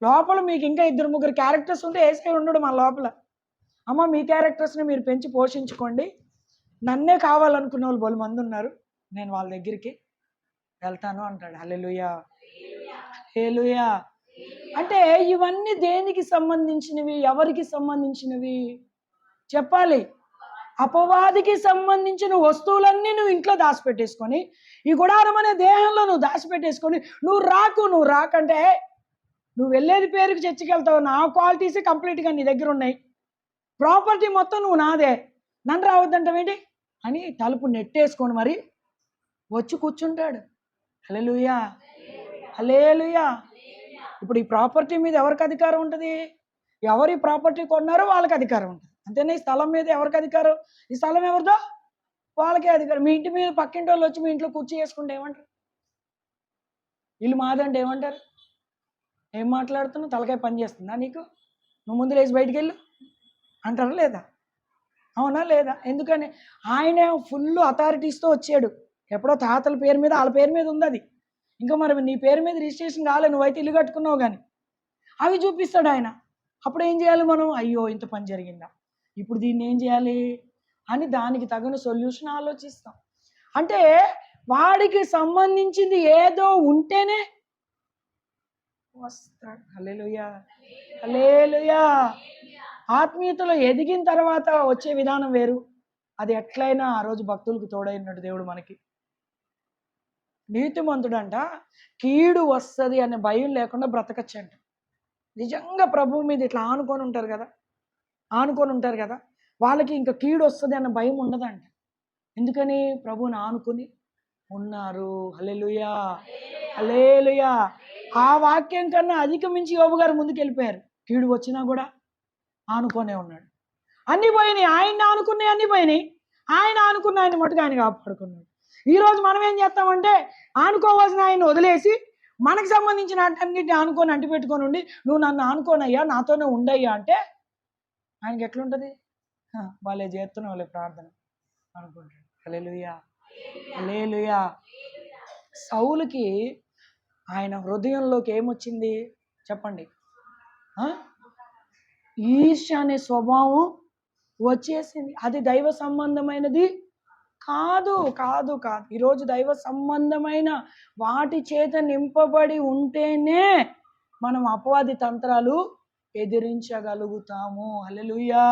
లోపల మీకు ఇంకా ఇద్దరు ముగ్గురు క్యారెక్టర్స్ ఉంటే ఏసై ఉండడు మన లోపల. అమ్మ మీ క్యారెక్టర్స్ని మీరు పెంచి పోషించుకోండి, నన్నే కావాలనుకునే వాళ్ళు బోలు మంది ఉన్నారు, నేను వాళ్ళ దగ్గరికి వెళ్తాను అంటాడు. హల్లెలూయా, హల్లెలూయా. అంటే ఇవన్నీ దేనికి సంబంధించినవి? ఎవరికి సంబంధించినవి చెప్పాలి? అపవాదికి సంబంధించిన వస్తువులన్నీ నువ్వు ఇంట్లో దాచిపెట్టేసుకొని, ఈ గుడారం అనే దేహంలో నువ్వు దాచిపెట్టేసుకొని, నువ్వు రాకంటే నువ్వు వెళ్ళేది పేరుకి చర్చికి వెళ్తావు, నా క్వాలిటీసే కంప్లీట్గా నీ దగ్గర ఉన్నాయి, ప్రాపర్టీ మొత్తం నువ్వు నాదే, నన్ను రావద్దంటావేంటి అని తలుపు నెట్టేసుకొని మరి వచ్చి కూర్చుంటాడు. హల్లెలూయా, హల్లెలూయా. ఇప్పుడు ఈ ప్రాపర్టీ మీద ఎవరికి అధికారం ఉంటుంది? ఎవరి ప్రాపర్టీ కొన్నారో వాళ్ళకి అధికారం ఉంటుంది, అంతేనా? ఈ స్థలం మీద ఎవరికి అధికారం? ఈ స్థలం ఎవరిదో వాళ్ళకే అధికారం. మీ ఇంటి మీద పక్కింటి వాళ్ళు వచ్చి మీ ఇంట్లో కుర్చీ వేసుకుంటే ఏమంటారు? ఇల్లు మాదంటే ఏమంటారు? ఏం మాట్లాడుతున్నావు? తలకాయ పని చేస్తుందా నీకు? నువ్వు ముందు లేచి బయటికి వెళ్ళు అంటారా లేదా? అవునా లేదా? ఎందుకని? ఆయన ఫుల్ అథారిటీస్తో వచ్చాడు. ఎప్పుడో తాతల పేరు మీద, వాళ్ళ పేరు మీద ఉంది అది. ఇంకా మరి నీ పేరు మీద రిజిస్ట్రేషన్ కాలే, నువ్వైతే ఇల్లు కట్టుకున్నావు, కానీ అవి చూపిస్తాడు ఆయన. అప్పుడు ఏం చేయాలి మనం? అయ్యో ఇంత పని జరిగిందా, ఇప్పుడు దీన్ని ఏం చేయాలి అని దానికి తగిన సొల్యూషన్ ఆలోచిస్తాం. అంటే వాడికి సంబంధించింది ఏదో ఉంటేనే వస్తాడు. హల్లెలూయా, హల్లెలూయా. ఆత్మీయతలో ఎదిగిన తర్వాత వచ్చే విధానం వేరు. అది ఎట్లయినా ఆ రోజు భక్తులకు తోడైనట్టు దేవుడు మనకి. నీతిమంతుడంట కీడు వస్తుంది అనే భయం లేకుండా బ్రతకచ్చంట. నిజంగా ప్రభువు మీద ఇట్లా ఆనుకొని ఉంటారు కదా, వాళ్ళకి ఇంకా కీడు వస్తుంది అన్న భయం ఉండదంట. ఎందుకని? ప్రభువుని ఆనుకొని ఉన్నారు. హల్లెలూయా, హల్లెలూయా. ఆ వాక్యం కన్నా అధికమించి యోబు గారు ముందుకు వెళ్ళిపోయారు. కీడు వచ్చినా కూడా ఆనుకొనే ఉన్నాడు. అన్ని పోయినాయి, ఆయన్ని ఆనుకున్నాయి, అన్ని పోయినాయి, ఆయన ఆనుకున్న ఆయన మటుకు ఆయన కాపాడుకున్నాడు. ఈరోజు మనం ఏం చేస్తామంటే ఆనుకోవాల్సిన ఆయన వదిలేసి మనకు సంబంధించిన అన్నింటినీ ఆనుకొని అంటిపెట్టుకొని ఉండి, నువ్వు నన్ను ఆనుకోనయ్యా, నాతోనే ఉండయ్యా అంటే ఆయనకి ఎట్లుంటుంది? వాళ్ళే చేస్తున్నావు వాళ్ళే ప్రార్థన అనుకుంటాడు. హల్లెలూయా, హల్లెలూయా. సౌలుకి ఆయన హృదయంలోకి ఏమొచ్చింది చెప్పండి? ఈర్ష్య అనే స్వభావం వచ్చేసింది. అది దైవ సంబంధమైనది కాదు, కాదు, కాదు. ఈరోజు దైవ సంబంధమైన వాటి చేత నింపబడి ఉంటేనే మనం అపవాది తంత్రాలు ఎదిరించగలుగుతాము. హల్లెలూయా,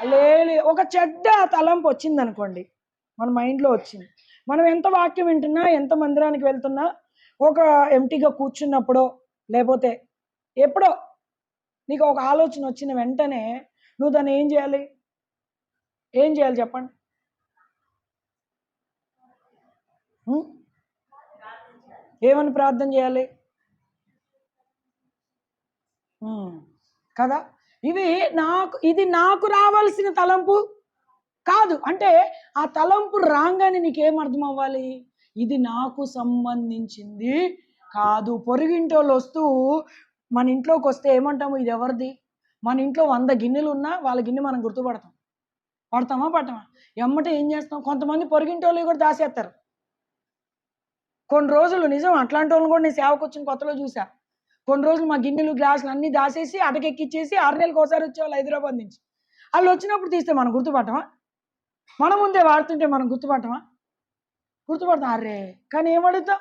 హల్లెలూయా. ఒక చెడ్డ తలంపు వచ్చింది అనుకోండి, మన మైండ్లో వచ్చింది. మనం ఎంత వాక్యం వింటున్నా, ఎంత మందిరానికి వెళ్తున్నా, ఒక ఎంటీగా కూర్చున్నప్పుడో లేకపోతే ఎప్పుడో నీకు ఒక ఆలోచన వచ్చిన వెంటనే నువ్వు దాన్ని ఏం చేయాలి? ఏం చేయాలి చెప్పండి? ఏమని ప్రార్థన చేయాలి కదా? ఇది నాకు రావాల్సిన తలంపు కాదు. అంటే ఆ తలంపు రాగానే నీకేం అర్థం అవ్వాలి? ఇది నాకు సంబంధించింది కాదు. పొరుగింటోళ్ళు వస్తూ మన ఇంట్లోకి వస్తే ఏమంటాము? ఇది ఎవరిది? మన ఇంట్లో 100 గిన్నెలు ఉన్నా వాళ్ళ గిన్నె మనం గుర్తుపడతాం. పడతామా పట్టమా? ఎమ్మటే ఏం చేస్తాం? కొంతమంది పొరుగింటోళ్ళు కూడా దాసేస్తారు. కొన్ని రోజులు నిజం, అట్లాంటి వాళ్ళని కూడా నేను సేవకు వచ్చిన కొత్తలో చూసా. కొన్ని రోజులు మా గిన్నెలు గ్లాసులు అన్నీ దాసేసి అటకెక్కిచ్చేసి 6 నెలలకు ఒకసారి వచ్చేవాళ్ళు హైదరాబాద్ నుంచి. వాళ్ళు వచ్చినప్పుడు తీస్తే మనం గుర్తుపట్టమా? మన ముందే వాడుతుంటే మనం గుర్తుపట్టమా? గుర్తుపడతాం. అరే కానీ ఏమడుగుతాం?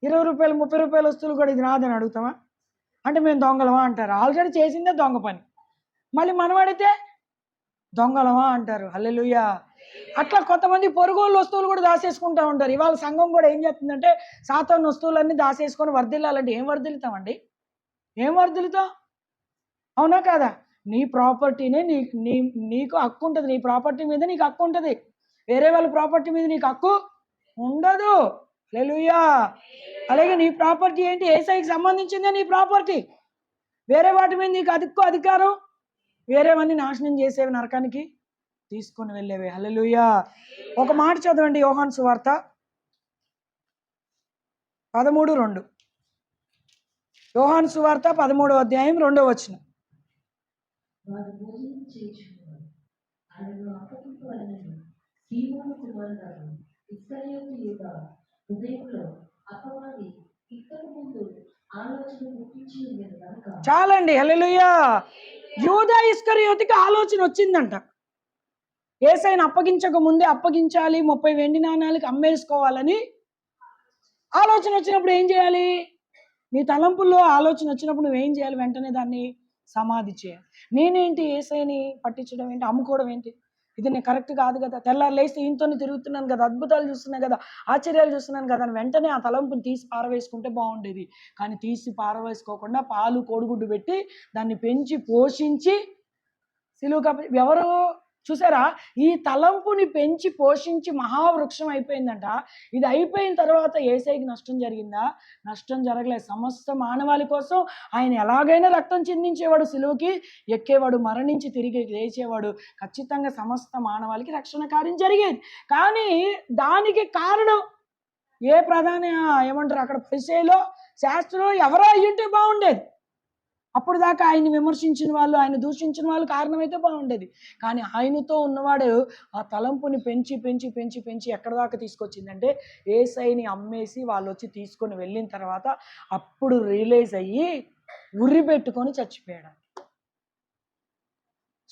20 రూపాయలు 30 రూపాయల వస్తువులు కూడా ఇది నాదని అడుగుతామా? అంటే మేము దొంగలమా అంటారు. ఆల్రెడీ చేసిందే దొంగ పని. మళ్ళీ మనం అడిగితే దొంగలమా అంటారు. హల్లెలూయా. అట్లా కొంతమంది పొరుగోళ్ళ వస్తువులు కూడా దాసేసుకుంటూ ఉంటారు. ఇవాళ సంఘం కూడా ఏం చేస్తుందంటే సాతాను వస్తువులన్నీ దాసేసుకొని వర్ధిల్లాలంటే ఏం వర్ధిల్లుతామండి? ఏం వర్ధిల్లుతాం? అవునా కాదా? నీ ప్రాపర్టీనే నీకు హక్కు ఉంటుంది. నీ ప్రాపర్టీ మీద నీకు హక్కు ఉంటుంది. వేరే వాళ్ళ ప్రాపర్టీ మీద నీకు హక్కు ఉండదు. హల్లెలూయా. అలాగే నీ ప్రాపర్టీ ఏంటి? యేసయ్యకి సంబంధించిందే నీ ప్రాపర్టీ. వేరే వాటి మీద నీకు అధికారం వేరేవన్నీ నాశనం చేసేవి, నరకానికి తీసుకొని వెళ్ళేవి. హల్లెలూయా. ఒక మాట చదవండి, యోహాను సువార్త 13:2. యోహాను సువార్త 13వ అధ్యాయం 2వ వచనం. చాలండి. హల్లెలూయా. యూదా ఇస్కరియోతికి ఆలోచన వచ్చిందంట. యేసయ్యను అప్పగించక ముందే అప్పగించాలి, 30 వెండి నాణాలకి అమ్మేసుకోవాలని ఆలోచన వచ్చినప్పుడు ఏం చేయాలి? నీ తలంపుల్లో ఆలోచన వచ్చినప్పుడు నువ్వేం చేయాలి? వెంటనే దాన్ని సమాధి చేయాలి. నేనేంటి యేసయ్యని పట్టించడం ఏంటి, అమ్ముకోవడం ఏంటి? ఇది నేను కరెక్ట్ కాదు కదా. తెల్లారు లేస్తే ఈయనతోనే తిరుగుతున్నాను కదా, అద్భుతాలు చూస్తున్నాను కదా, ఆశ్చర్యాలు చూస్తున్నాను కదా అని వెంటనే ఆ తలంపుని తీసి పారవేసుకుంటే బాగుండేది. కానీ తీసి పారవేసుకోకుండా పాలు కోడిగుడ్డు పెట్టి దాన్ని పెంచి పోషించి సిలువ ఎవరు చూసారా? ఈ తలంపుని పెంచి పోషించి మహావృక్షం అయిపోయిందంట. ఇది అయిపోయిన తర్వాత యేసయ్యకి నష్టం జరిగిందా? నష్టం జరగలేదు. సమస్త మానవాళి కోసం ఆయన ఎలాగైనా రక్తం చిందించేవాడు, సిలువకి ఎక్కేవాడు, మరణించి తిరిగి లేచేవాడు. ఖచ్చితంగా సమస్త మానవాళికి రక్షణ కార్యం జరిగేది. కానీ దానికి కారణం ఏ ప్రధాన ఏమంటారు అక్కడ పరిచయలో శాస్త్రంలో ఎవరో అయ్యుంటే బాగుండేది. అప్పుడు దాకా ఆయన్ని విమర్శించిన వాళ్ళు, ఆయన దూషించిన వాళ్ళు కారణమైతే బాగుండేది. కానీ ఆయనతో ఉన్నవాడు ఆ తలంపుని పెంచి పెంచి పెంచి పెంచి ఎక్కడ దాకా తీసుకొచ్చిందంటే యేసయ్యని అమ్మేసి వాళ్ళు వచ్చి తీసుకొని వెళ్ళిన తర్వాత అప్పుడు రియలైజ్ అయ్యి ఉరి పెట్టుకొని చచ్చిపోయాడు.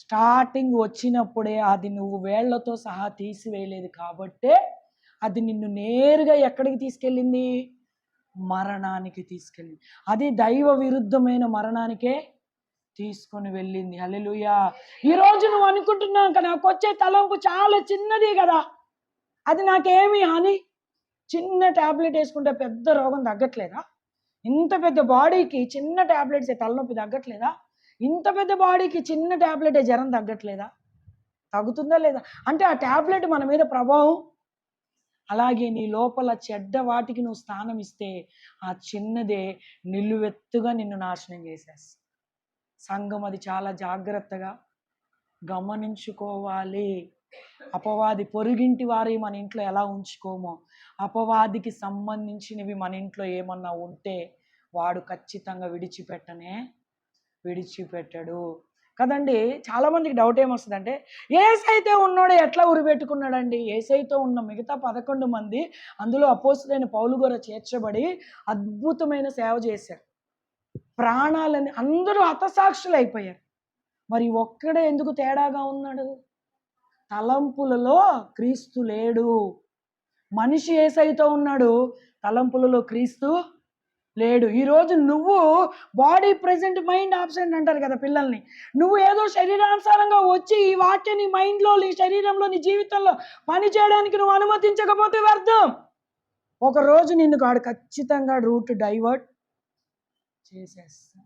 స్టార్టింగ్ వచ్చినప్పుడే అది నువ్వు వేళ్లతో సహా తీసివేయలేదు కాబట్టే అది నిన్ను నేరుగా ఎక్కడికి తీసుకెళ్ళింది? మరణానికి తీసుకెళ్ళింది. అది దైవ విరుద్ధమైన మరణానికే తీసుకొని వెళ్ళింది. హల్లెలూయా. ఈరోజు నువ్వు అనుకుంటున్నావు కదా, నాకు వచ్చే తలంపు చాలా చిన్నది కదా, అది నాకేమి అని చిన్న టాబ్లెట్ వేసుకుంటే పెద్ద రోగం తగ్గట్లేదా? ఇంత పెద్ద బాడీకి చిన్న టాబ్లెట్స్ తలనొప్పి తగ్గట్లేదా? ఇంత పెద్ద బాడీకి చిన్న టాబ్లెటే జ్వరం తగ్గట్లేదా? తగ్గుతుందా లేదా? అంటే ఆ టాబ్లెట్ మన మీద ప్రభావం. అలాగే నీ లోపల చెడ్డ వాటికి నువ్వు స్థానం ఇస్తే ఆ చిన్నదే నిలువెత్తుగా నిన్ను నాశనం చేసేస్తుంది. సంఘం అది చాలా జాగ్రత్తగా గమనించుకోవాలి. అపవాది పొరుగింటి వారి మన ఇంట్లో ఎలా ఉంచుకోమో, అపవాదికి సంబంధించినవి మన ఇంట్లో ఏమన్నా ఉంటే వాడు ఖచ్చితంగా విడిచిపెట్టడు కదండి. చాలా మందికి డౌట్ ఏమొస్తుందంటే యేసయ్యతో ఉన్నోడే ఎట్లా ఉరిపెట్టుకున్నాడండి? యేసయ్యతో ఉన్న మిగతా 11 మంది అందులో అపోస్తలుడైన పౌలు కూడా చేర్చబడి అద్భుతమైన సేవ చేశారు. ప్రాణాలని అందరూ హతసాక్షులు అయిపోయారు. మరి ఒక్కడే ఎందుకు తేడాగా ఉన్నాడు? తలంపులలో క్రీస్తు లేడు. మనిషి యేసయ్యతో ఉన్నాడు, తలంపులలో క్రీస్తు లేడు. ఈరోజు నువ్వు బాడీ ప్రెజెంట్ మైండ్ ఆబ్సెంట్ అంటారు కదా పిల్లల్ని. నువ్వు ఏదో శరీరానుసారంగా వచ్చి ఈ వాక్య నీ మైండ్లో, నీ శరీరంలో, నీ జీవితంలో పని చేయడానికి నువ్వు అనుమతించకపోతే వ్యర్థం. ఒకరోజు నిన్ను కాడు ఖచ్చితంగా రూట్ డైవర్ట్ చేసేస్తా.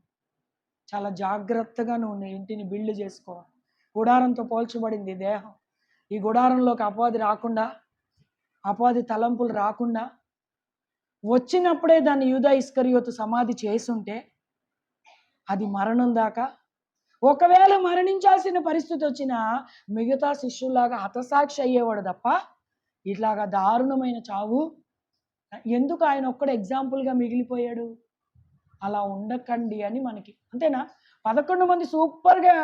చాలా జాగ్రత్తగా నువ్వు నీ ఇంటిని బిల్డ్ చేసుకోవాలి. గుడారంతో పోల్చబడింది దేహం. ఈ గుడారంలోకి అపవాది రాకుండా, అపవాది తలంపులు రాకుండా వచ్చినప్పుడే దాన్ని యూదా ఇస్కరియోతు సమాధి చేసుంటే అది మరణం దాకా, ఒకవేళ మరణించాల్సిన పరిస్థితి వచ్చినా మిగతా శిష్యుల్లాగా హతసాక్షి అయ్యేవాడు తప్ప ఇట్లాగా దారుణమైన చావు ఎందుకు ఆయన ఒక్కడు ఎగ్జాంపుల్గా మిగిలిపోయాడు? అలా ఉండకండి అని మనకి, అంతేనా? 11 మంది సూపర్గా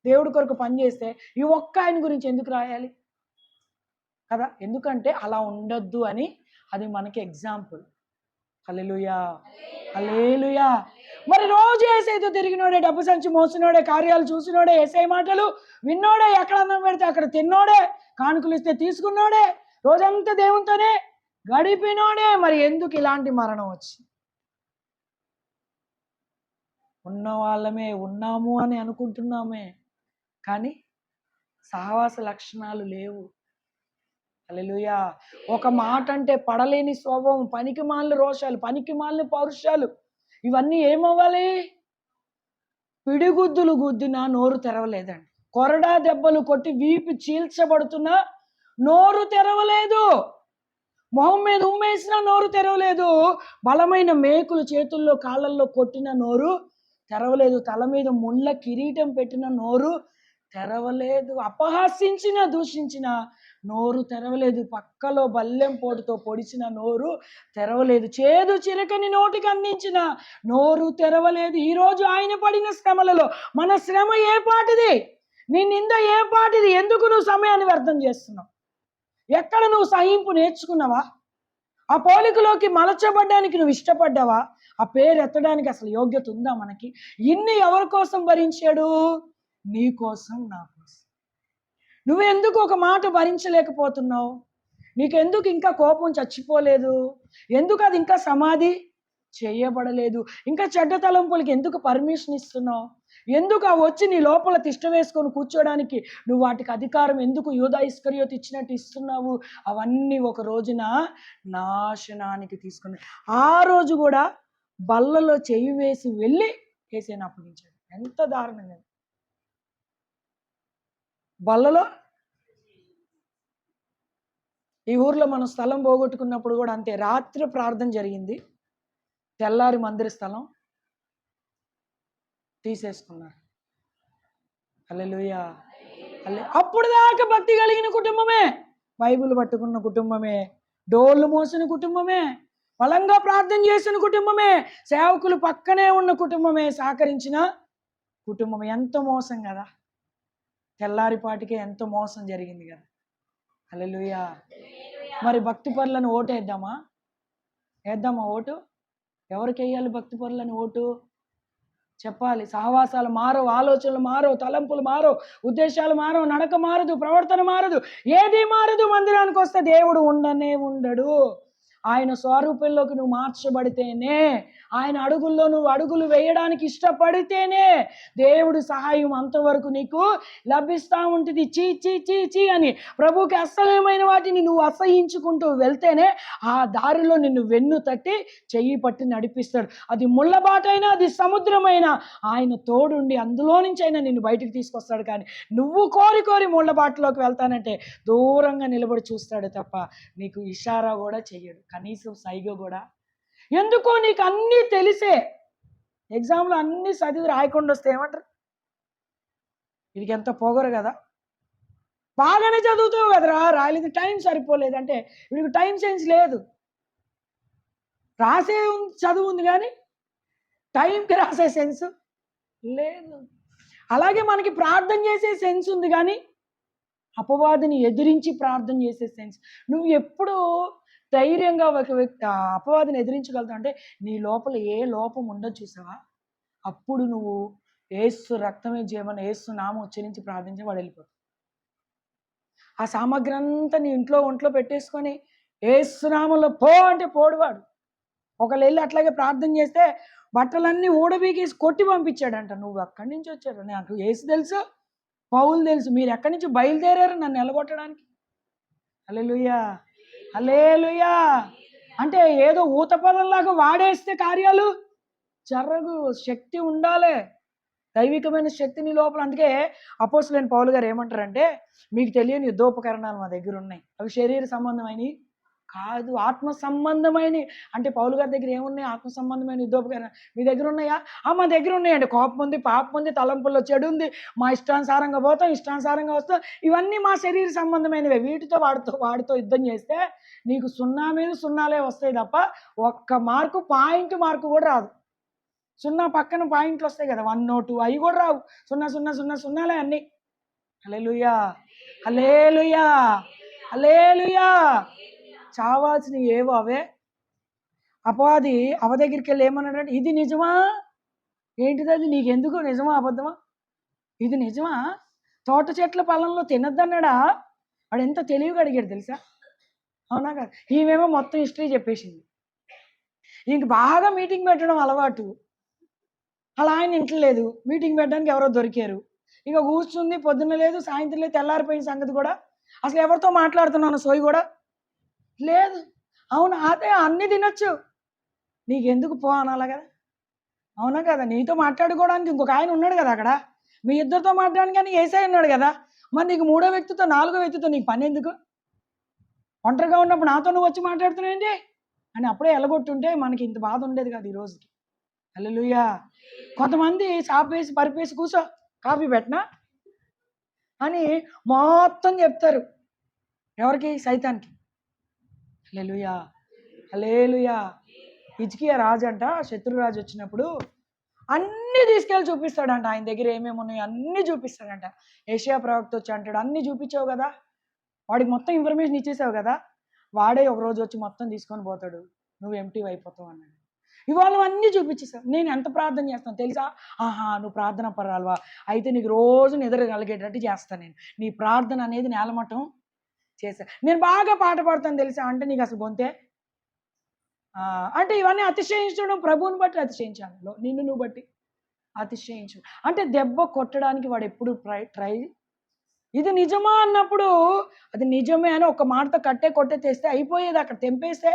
దేవుడి కొరకు పనిచేస్తే ఈ ఒక్క ఆయన గురించి ఎందుకు రాయాలి కదా? ఎందుకంటే అలా ఉండొద్దు అని అది మనకి ఎగ్జాంపుల్. హల్లెలూయా, హల్లెలూయా. మరి రోజు యేసయ్యతో తిరిగినోడే, డబ్బు సంచి మోసినోడే, కార్యాలు చూసినోడే, యేసయ్య మాటలు విన్నోడే, ఎక్కడ అన్నం పెడితే అక్కడ తిన్నోడే, కానుకలు ఇస్తే తీసుకున్నోడే, రోజంతా దేవునితోనే గడిపినోడే, మరి ఎందుకు ఇలాంటి మరణం వచ్చి? ఉన్న వాళ్ళమే ఉన్నాము అని అనుకుంటున్నామే, కానీ సహవాస లక్షణాలు లేవు. హల్లెలూయా. ఒక మాట అంటే పడలేని స్వభావం, పనికి మాలిన రోషాలు, పనికి మాలిన పౌరుషాలు, ఇవన్నీ ఏమవ్వాలి? పిడిగుద్దులు గుద్దినా నోరు తెరవలేదండి. కొరడా దెబ్బలు కొట్టి వీపు చీల్చబడుతున్నా నోరు తెరవలేదు. మొహం మీద ఉమ్మేసినా నోరు తెరవలేదు. బలమైన మేకులు చేతుల్లో కాళ్ళల్లో కొట్టిన నోరు తెరవలేదు. తల మీద ముళ్ళ కిరీటం పెట్టిన నోరు తెరవలేదు. అపహాసించిన, దూషించిన నోరు తెరవలేదు. పక్కలో బల్లెం పోటుతో పొడిచిన నోరు తెరవలేదు. చేదు చిరకని నోటికి అందించిన నోరు తెరవలేదు. ఈరోజు ఆయన పడిన శ్రమలలో మన శ్రమ ఏ పాటిది? నీ నింద ఏ పాటిది? ఎందుకు నువ్వు సమయాన్ని వ్యర్థం చేస్తున్నావు? ఎక్కడ నువ్వు సహింపు నేర్చుకున్నావా? ఆ పోలికలోకి మలచబడ్డానికి నువ్వు ఇష్టపడ్డావా? ఆ పేరు ఎత్తడానికి అసలు యోగ్యత ఉందా మనకి? ఇన్ని ఎవరి కోసం భరించాడు? నీ కోసం, నా కోసం. నువ్వెందుకు ఒక మాట భరించలేకపోతున్నావు? నీకెందుకు ఇంకా కోపం చచ్చిపోలేదు? ఎందుకు అది ఇంకా సమాధి చేయబడలేదు? ఇంకా చెడ్డ తలంపులకి ఎందుకు పర్మిషన్ ఇస్తున్నావు? ఎందుకు అవి వచ్చి నీ లోపల తిష్ట వేసుకొని కూర్చోడానికి నువ్వు వాటికి అధికారం ఎందుకు యూదా ఇస్కరియోతు ఇచ్చినట్టు ఇస్తున్నావు? అవన్నీ ఒక రోజున నాశనానికి తీసుకుని, ఆ రోజు కూడా బల్లలో చెయ్యి వేసి వెళ్ళి యేసయ్యను అప్పగించాడు. ఎంత దారుణంగా! బల్లలో, ఈ ఊర్లో మనం స్థలం పోగొట్టుకున్నప్పుడు కూడా అంతే. రాత్రి ప్రార్థన జరిగింది, తెల్లారి మందిర స్థలం తీసేసుకున్నారు. హల్లెలూయా. అప్పుడు దాకా భక్తి కలిగిన కుటుంబమే, బైబిల్ పట్టుకున్న కుటుంబమే, డోళ్ళు మోసిన కుటుంబమే, బలంగా ప్రార్థన చేసిన కుటుంబమే, సేవకులు పక్కనే ఉన్న కుటుంబమే, సహకరించిన కుటుంబం. ఎంత మోసం కదా! తెల్లారిపాటికే ఎంత మోసం జరిగింది కదా! హల్లెలూయా. మరి భక్తి పరులను ఓటు వేద్దామా? ఓటు? ఎవరికి వేయాలి భక్తి పరులను ఓటు? చెప్పాలి. సహవాసాలు మారవు, ఆలోచనలు మారవు, తలంపులు మారవు, ఉద్దేశాలు మారవు, నడక మారదు, ప్రవర్తన మారదు, ఏది మారదు. మందిరానికి వస్తే దేవుడు ఉండనే ఉండడు. ఆయన స్వరూపంలోకి నువ్వు మార్చబడితేనే, ఆయన అడుగుల్లో నువ్వు అడుగులు వేయడానికి ఇష్టపడితేనే దేవుడి సహాయం అంతవరకు నీకు లభిస్తూ ఉంటుంది. చీ చీ చీ చీ అని ప్రభుకి అసహ్యమైన వాటిని నువ్వు అసహించుకుంటూ వెళ్తేనే ఆ దారిలో నిన్ను వెన్ను తట్టి చెయ్యి పట్టి నడిపిస్తాడు. అది ముళ్ళబాటైనా, అది సముద్రమైనా ఆయన తోడుండి అందులో నుంచి అయినా నిన్ను బయటికి తీసుకొస్తాడు. కానీ నువ్వు కోరి కోరి ముళ్ళబాటలోకి వెళ్తానంటే దూరంగా నిలబడి చూస్తాడు తప్ప నీకు ఇషారా కూడా చెయ్యడు, కనీసం సైగ కూడా. ఎందుకో నీకు అన్నీ తెలిసే ఎగ్జామ్లో అన్నీ చదివి రాయకుండా వస్తే ఏమంటారు? వీడికి ఎంత పొగరు కదా, బాగానే చదువుతావు కదరా, రాయలేదు, టైం సరిపోలేదు అంటే వీడికి టైం సెన్స్ లేదు. రాసే చదువు ఉంది కానీ టైంకి రాసే సెన్స్ లేదు. అలాగే మనకి ప్రార్థన చేసే సెన్స్ ఉంది కానీ అపవాదిని ఎదిరించి ప్రార్థన చేసే సెన్స్. నువ్వు ఎప్పుడు ధైర్యంగా ఒక వ్యక్తి అపవాదిని ఎదిరించగలుగుతావు అంటే నీ లోపల ఏ లోపం ఉండదు చూసావా? అప్పుడు నువ్వు యేసు రక్తమే జీవన, యేసు నామం ఉచ్చరించి ప్రార్థించి వాడు వెళ్ళిపోతావు. ఆ సామగ్రి అంతా నీ ఒంట్లో పెట్టేసుకొని యేసు నామంలో పో అంటే పోడువాడు. ఒకళ్ళు వెళ్ళి అట్లాగే ప్రార్థన చేస్తే బట్టలన్నీ ఊడబీకేసి కొట్టి పంపించాడంట. నువ్వు అక్కడి నుంచి వచ్చాడు, నాకు యేసు తెలుసు, పౌలు తెలుసు, మీరు ఎక్కడి నుంచి బయలుదేరారు నన్ను నిలగొట్టడానికి? హల్లెలూయా, హల్లెలూయా. అంటే ఏదో ఊత పదంలాగా వాడేస్తే కార్యాలు జరగు, శక్తి ఉండాలి. దైవికమైన శక్తి నీ లోపల. అందుకే అపోస్తలుడైన పౌలు గారు ఏమంటారంటే, మీకు తెలియని యుద్ధోపకరణాలు మా దగ్గర ఉన్నాయి, అవి శరీర సంబంధమైనవి కాదు, ఆత్మ సంబంధమైన. అంటే పౌలు గారి దగ్గర ఏమున్నాయి? ఆత్మ సంబంధమైన యుద్ధోపకరణ. మీ దగ్గర ఉన్నాయా? మా దగ్గర ఉన్నాయండి. కోపం ఉంది, పాపం ఉంది, తలంపుల్లో చెడు ఉంది, మా ఇష్టానుసారంగా పోతాం, ఇష్టానుసారంగా వస్తాం. ఇవన్నీ మా శరీర సంబంధమైనవే. వీటితో వాడితో యుద్ధం చేస్తే నీకు 0 మీద 0 వస్తాయి తప్ప ఒక్క పాయింట్ కూడా రాదు. 0 పక్కన పాయింట్లు వస్తాయి కదా, 1 2 అవి కూడా రావు. 0 0 0 0 అన్నీ. హల్లెలూయా, హల్లెలూయా, హల్లెలూయా. చావాల్సినవి ఏవో అవే. అపవాది అవ దగ్గరికి వెళ్ళి ఏమన్నాడంటే, ఇది నిజమా? ఏంటిది అది? నీకెందుకు? నిజమా అబద్ధమా? ఇది నిజమా? తోట చెట్ల పొలంలో తినద్దన్నాడా? వాడు ఎంత తెలివిగా అడిగాడు తెలుసా? అవునా కదా? ఈమెమో మొత్తం హిస్టరీ చెప్పేసింది. ఇంక బాగా మీటింగ్ పెట్టడం అలవాటు. అలా ఆయన ఇంట్లేదు, మీటింగ్ పెట్టడానికి ఎవరో దొరికారు. ఇక కూర్చుంది, పొద్దున్న లేదు, సాయంత్రం లేదు, తెల్లారిపోయిన సంగతి కూడా. అసలు ఎవరితో మాట్లాడుతున్నాను సోయి కూడా లేదు. అవును, అదే అన్నీ తినొచ్చు, నీకెందుకు పో అనాలా కదా? అవునా కదా? నీతో మాట్లాడుకోవడానికి ఇంకొక ఆయన ఉన్నాడు కదా అక్కడ, మీ ఇద్దరితో మాట్లాడడానికి కానీ ఏసై ఉన్నాడు కదా. మరి నీకు 3వ వ్యక్తితో 4వ వ్యక్తితో నీకు పని ఎందుకు? ఒంటరిగా ఉన్నప్పుడు నాతో నువ్వు వచ్చి మాట్లాడుతున్నావేంటి అని అప్పుడే ఎలగొట్టుంటే మనకి ఇంత బాధ ఉండేది కాదు ఈ రోజుకి. హల్లెలూయా. కొంతమంది చాపేసి పరిపేసి కూర్చో, కాఫీ పెట్టనా అని మొత్తం చెప్తారు. ఎవరికి? సైతానికి. హల్లెలూయా, హల్లెలూయా. హిజ్కియా రాజు అంట, శత్రురాజు వచ్చినప్పుడు అన్నీ తీసుకెళ్ళి చూపిస్తాడంట. ఆయన దగ్గర ఏమేమి ఉన్నాయో అన్నీ చూపిస్తాడంట. ఏషియా ప్రవక్త వచ్చి అంటాడు, అన్నీ చూపించావు కదా, వాడికి మొత్తం ఇన్ఫర్మేషన్ ఇచ్చేసావు కదా, వాడే ఒకరోజు వచ్చి మొత్తం తీసుకొని పోతాడు, నువ్వు ఎంటీ అయిపోతావు అన్నాడు. ఇవాళ అన్నీ చూపించేసావు, నేను ఎంత ప్రార్థన చేస్తాను తెలుసా? ఆహా, నువ్వు ప్రార్థన పర్వాలవా? అయితే నీకు రోజు నిద్ర కలిగేటట్టు చేస్తాను నేను. నీ ప్రార్థన అనేది నేలమట్టం చేశా. నేను బాగా పాట పాడతాను తెలుసా? అంటే నీకు అసలు గొంతే. అంటే ఇవన్నీ అతిశయించడం, ప్రభువుని బట్టి అతిశయించాలి, నిన్ను నువ్వు బట్టి అతిశయించు. అంటే దెబ్బ కొట్టడానికి వాడు ఎప్పుడు ట్రై ఇది నిజమా అన్నప్పుడు అది నిజమే అని ఒక మాటతో కొట్టే తెస్తే అయిపోయేది, అక్కడ తెంపేస్తే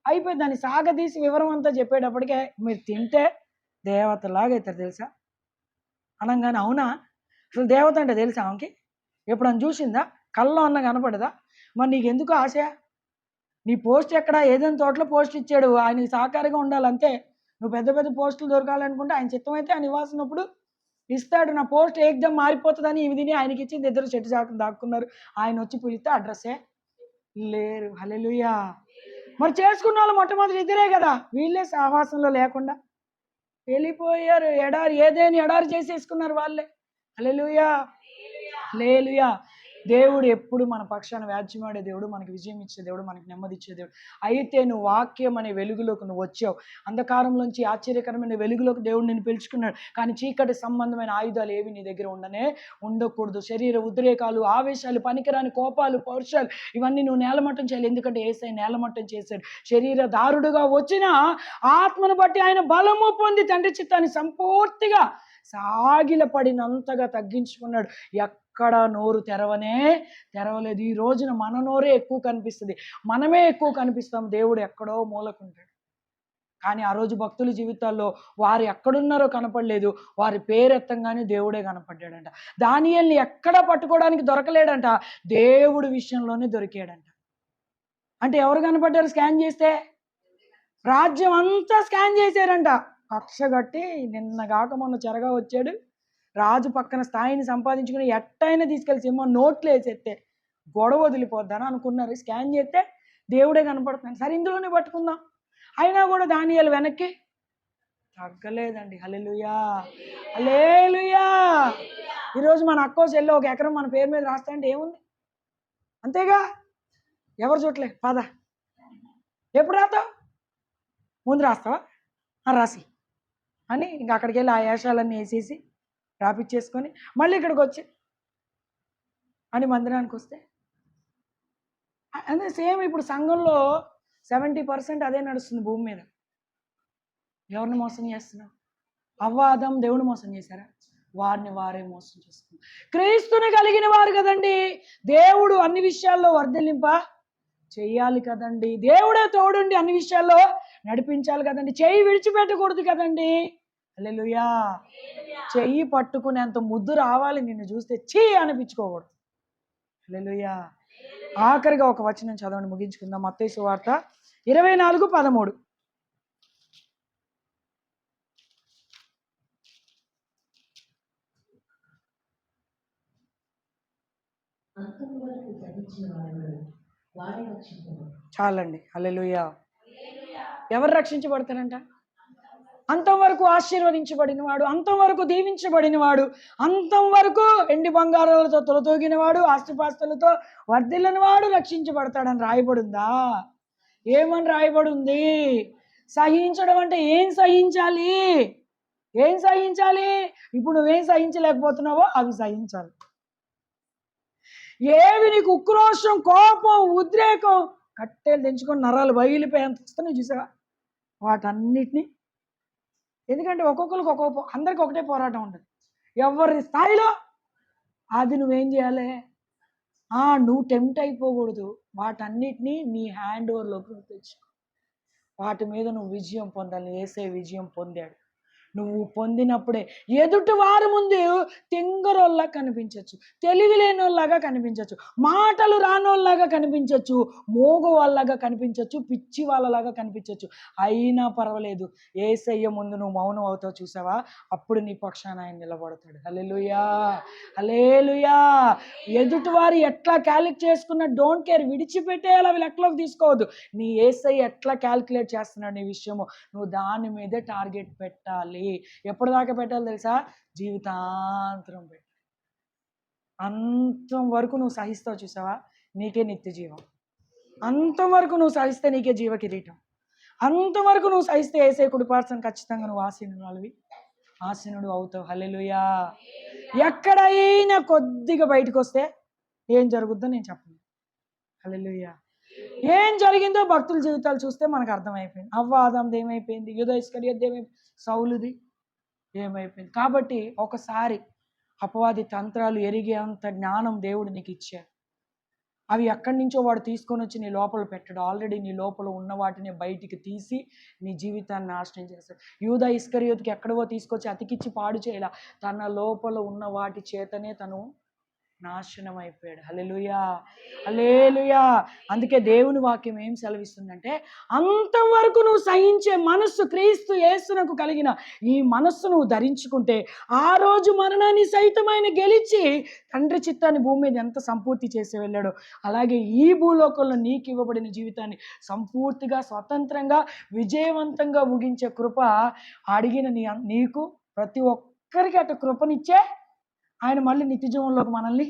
అయిపోయింది. దాన్ని సాగదీసి వివరం అంతా చెప్పేటప్పటికే మీరు తింటే దేవతలాగా అవుతారు తెలుసా. అనగానే అవునా, అసలు దేవత అంటే తెలుసా ఆమెకి? ఎప్పుడన్నా చూసిందా? కళ్ళలో అన్న కనపడదా? మరి నీకెందుకు ఆశ? నీ పోస్ట్ ఎక్కడ? ఏదైనా తోటలో పోస్ట్ ఇచ్చాడు, ఆయనకి సహకారంగా ఉండాలంతే. నువ్వు పెద్ద పెద్ద పోస్టులు దొరకాలనుకుంటే ఆయన చిత్తం అయితే ఆయన ఇవ్వాల్సినప్పుడు ఇస్తాడు. నా పోస్ట్ ఏకదం మారిపోతుందని ఇవి తిని ఆయనకి ఇచ్చింది, ఇద్దరు చెట్టు చాకు దాక్కున్నారు. ఆయన వచ్చి పిలిస్తే అడ్రస్సే లేరు. హల్లెలూయా. మరి చేసుకున్న వాళ్ళు మొట్టమొదటి ఇద్దరే కదా, వీళ్ళే సహవాసంలో లేకుండా వెళ్ళిపోయారు. ఏదేని ఎడారి చేసేసుకున్నారు వాళ్ళే. హల్లెలూయా, హల్లెలూయా. దేవుడు ఎప్పుడు మన పక్షాన వ్యాజ్యమాడే దేవుడు, మనకి విజయం ఇచ్చే దేవుడు, మనకి నెమ్మది ఇచ్చే దేవుడు. అయితే నువ్వు వాక్యం అనే వెలుగులోకి నువ్వు వచ్చావు. అంధకారంలోంచి ఆశ్చర్యకరమైన వెలుగులోకి దేవుడు నిన్ను పిలుచుకున్నాడు. కానీ చీకటి సంబంధమైన ఆయుధాలు ఏవి నీ దగ్గర ఉండకూడదు. శరీర ఉద్రేకాలు, ఆవేశాలు, పనికిరాని కోపాలు, పౌరుషాలు ఇవన్నీ నువ్వు నేలమట్టం చేయాలి. ఎందుకంటే యేసయ్య నేలమట్టం చేశాడు. శరీరదారుడుగా వచ్చిన ఆత్మను బట్టి ఆయన బలము పొంది తండ్రి చిత్తాన్ని సంపూర్తిగా సాగిలపడినంతగా తగ్గించుకున్నాడు. ఎక్కడ నోరు తెరవలేదు. ఈ రోజున మన నోరే ఎక్కువ కనిపిస్తుంది, మనమే ఎక్కువ కనిపిస్తాం, దేవుడు ఎక్కడో మూలకుంటాడు. కానీ ఆ రోజు భక్తుల జీవితాల్లో వారు ఎక్కడున్నారో కనపడలేదు, వారి పేరెత్తంగానే దేవుడే కనపడ్డాడంట. దానియేలుని ఎక్కడ పట్టుకోవడానికి దొరకలేడంట, దేవుడి విషయంలోనే దొరికాడంట. అంటే ఎవరు కనపడ్డారు? స్కాన్ చేస్తే రాజ్యం అంతా స్కాన్ చేశారంట. కక్ష కట్టి నిన్నగాక మొన్న చెరగా వచ్చాడు, రాజు పక్కన స్థాయిని సంపాదించుకుని ఎట్టయినా తీసుకెళ్ళి సింహం నోట్లు వేసేస్తే గొడవ వదిలిపోద్దాని అనుకున్నారు. స్కాన్ చేస్తే దేవుడే కనపడుతున్నాడు. సరే ఇందులోనే పట్టుకుందాం, అయినా కూడా దానియేలు వెనక్కి తగ్గలేదండి. హల్లెలూయా, హల్లెలూయా. ఈరోజు మన అక్కో చెల్లి ఒక ఎకరం మన పేరు మీద రాస్తా అంటే ఏముంది? అంతేగా, ఎవరు చూడలే, పద. ఎప్పుడు రాస్తావు? ముందు రాస్తావా? రాసి అని ఇంకా అక్కడికి వెళ్ళి ఆ వేషాలన్నీ వేసేసి రాపిచ్చేసుకొని మళ్ళీ ఇక్కడికి వచ్చి అని మందిరానికి వస్తే అంటే సేమ్ ఇప్పుడు సంఘంలో 70% అదే నడుస్తుంది భూమి మీద. ఎవరిని మోసం చేస్తున్నారు? అవ్వాదం దేవుని మోసం చేశారా? వారిని వారే మోసం చేస్తున్నారు. క్రీస్తుని కలిగిన వారు కదండి, దేవుడు అన్ని విషయాల్లో వర్ధిల్లింప చెయ్యాలి కదండి, దేవుడే తోడుండి అన్ని విషయాల్లో నడిపించాలి కదండి, చేయి విడిచిపెట్టకూడదు కదండి. హల్లెలూయా. చెయ్యి పట్టుకునేంత ముద్దు రావాలి నిన్ను చూస్తే, చీ అనిపించుకోకూడదు. హల్లెలూయా. ఆఖరిగా ఒక వచనం చదవండి, ముగించుకుందాం. మత్తయి సువార్త 24:13. చాలండి. హల్లెలూయా. ఎవరు రక్షించబడతారంట? అంతం వరకు ఆశీర్వదించబడిన వాడు, అంతం వరకు దీవించబడిన వాడు, అంతం వరకు ఎండి బంగారాలతో తొలతూగిన వాడు, ఆస్తిపాస్తులతో వర్ధిల్లని వాడు రక్షించబడతాడని రాయబడిందా? ఏమని రాయబడింది? సహించడం అంటే ఏం సహించాలి? ఏం సహించాలి? ఇప్పుడు నువ్వేం సహించలేకపోతున్నావో అవి సహించాలి. ఏవి నీకు ఉక్రోషం, కోపం, ఉద్రేకం, కట్టెలు తెంచుకొని నరాలు బయలిపోయేంత వస్తున్నాయి చూసావా, వాటన్నిటిని. ఎందుకంటే ఒక్కొక్కరికి అందరికి ఒకటే పోరాటం ఉంటుంది. ఎవరి స్థాయిలో అది నువ్వేం చేయాలి? నువ్వు టెంప్ట్ అయిపోకూడదు. వాటన్నిటినీ నీ హ్యాండ్ ఓవర్లోకి తెచ్చు. వాటి మీద నువ్వు విజయం పొందాలి. యేసే విజయం పొందాడు. నువ్వు పొందినప్పుడే ఎదుటి వారి ముందు తింగరోల్లా కనిపించవచ్చు, తెలివి లేనోళ్ళలాగా కనిపించవచ్చు, మాటలు రానోళ్ళలాగా కనిపించవచ్చు, మోగు వాళ్ళలాగా కనిపించవచ్చు, పిచ్చి వాళ్ళలాగా కనిపించవచ్చు. అయినా పర్వాలేదు, యేసయ్య ముందు నువ్వు మౌనం అవుతావు చూసావా, అప్పుడు నీ పక్షాన ఆయన నిలబడతాడు. హల్లెలూయా, హల్లెలూయా. ఎదుటి వారు ఎట్లా క్యాలిక్యులేట్ చేసుకున్న డోంట్ కేర్, విడిచిపెట్టేయాలి, అవి లెక్కలోకి తీసుకోవద్దు. నీ యేసయ్య ఎట్లా క్యాలిక్యులేట్ చేస్తున్నాడు నీ విషయము, నువ్వు దాని మీదే టార్గెట్ పెట్టాలి. ఎప్పటిదాకా పెట్టాలి తెలుసా? జీవితాంతరం పెట్టాలి. అంతం వరకు నువ్వు సహిస్తావు చూసావా, నీకే నిత్య జీవం. అంతవరకు నువ్వు సహిస్తే నీకే జీవ కిరీటం. అంతవరకు నువ్వు సహిస్తే యేసే కుడిపార్శ్వన ఖచ్చితంగా నువ్వు ఆసీనుడు అవుతావు. హల్లెలూయా. ఎక్కడైనా కొద్దిగా బయటకు వస్తే ఏం జరుగుద్దో నేను చెప్పను. హల్లెలూయా. ఏం జరిగిందో భక్తుల జీవితాలు చూస్తే మనకు అర్థమైపోయింది. అవ్వ ఆదాంది ఏమైపోయింది, యూదా ఇస్కరియోతు ఏమైపోయింది, సౌలుది ఏమైపోయింది. కాబట్టి ఒకసారి అపవాది తంత్రాలు ఎరిగే అంత జ్ఞానం దేవుడు నీకు ఇచ్చాడు. అవి ఎక్కడి నుంచో వాడు తీసుకొని వచ్చి నీ లోపల పెట్టాడు. ఆల్రెడీ నీ లోపల ఉన్న వాటిని బయటికి తీసి నీ జీవితాన్ని నాశనం చేస్తాడు. యూదా ఇస్కరియోతుకి ఎక్కడవో తీసుకొచ్చి అతికిచ్చి పాడు చేయాల, తన లోపల ఉన్న వాటి చేతనే తను నాశనం అయిపోయాడు. హల్లెలూయా, హల్లెలూయా. అందుకే దేవుని వాక్యం ఏం సెలవిస్తుందంటే, అంతవరకు నువ్వు సహించే మనస్సు క్రీస్తు యేసునకు కలిగిన ఈ మనస్సు నువ్వు ధరించుకుంటే ఆ రోజు మరణాన్ని సైతమైన గెలిచి తండ్రి చిత్తాన్ని భూమి మీద ఎంత సంపూర్తి చేసి వెళ్ళాడో, అలాగే ఈ భూలోకంలో నీకు ఇవ్వబడిన జీవితాన్ని సంపూర్తిగా స్వతంత్రంగా విజయవంతంగా ముగించే కృప అడిగిన నీకు ప్రతి ఒక్కరికి అటు కృపనిచ్చే ఆయన మళ్ళీ నిత్య జీవంలోకి మనల్ని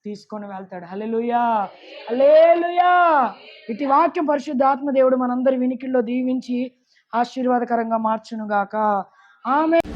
తీసుకొని వెళ్తాడు. హల్లెలూయా, హల్లెలూయా. ఇటు వాక్యం పరిశుద్ధాత్మ దేవుడు మనందరి వినికిల్లో దీవించి ఆశీర్వాదకరంగా మార్చునుగాక. ఆమేన్.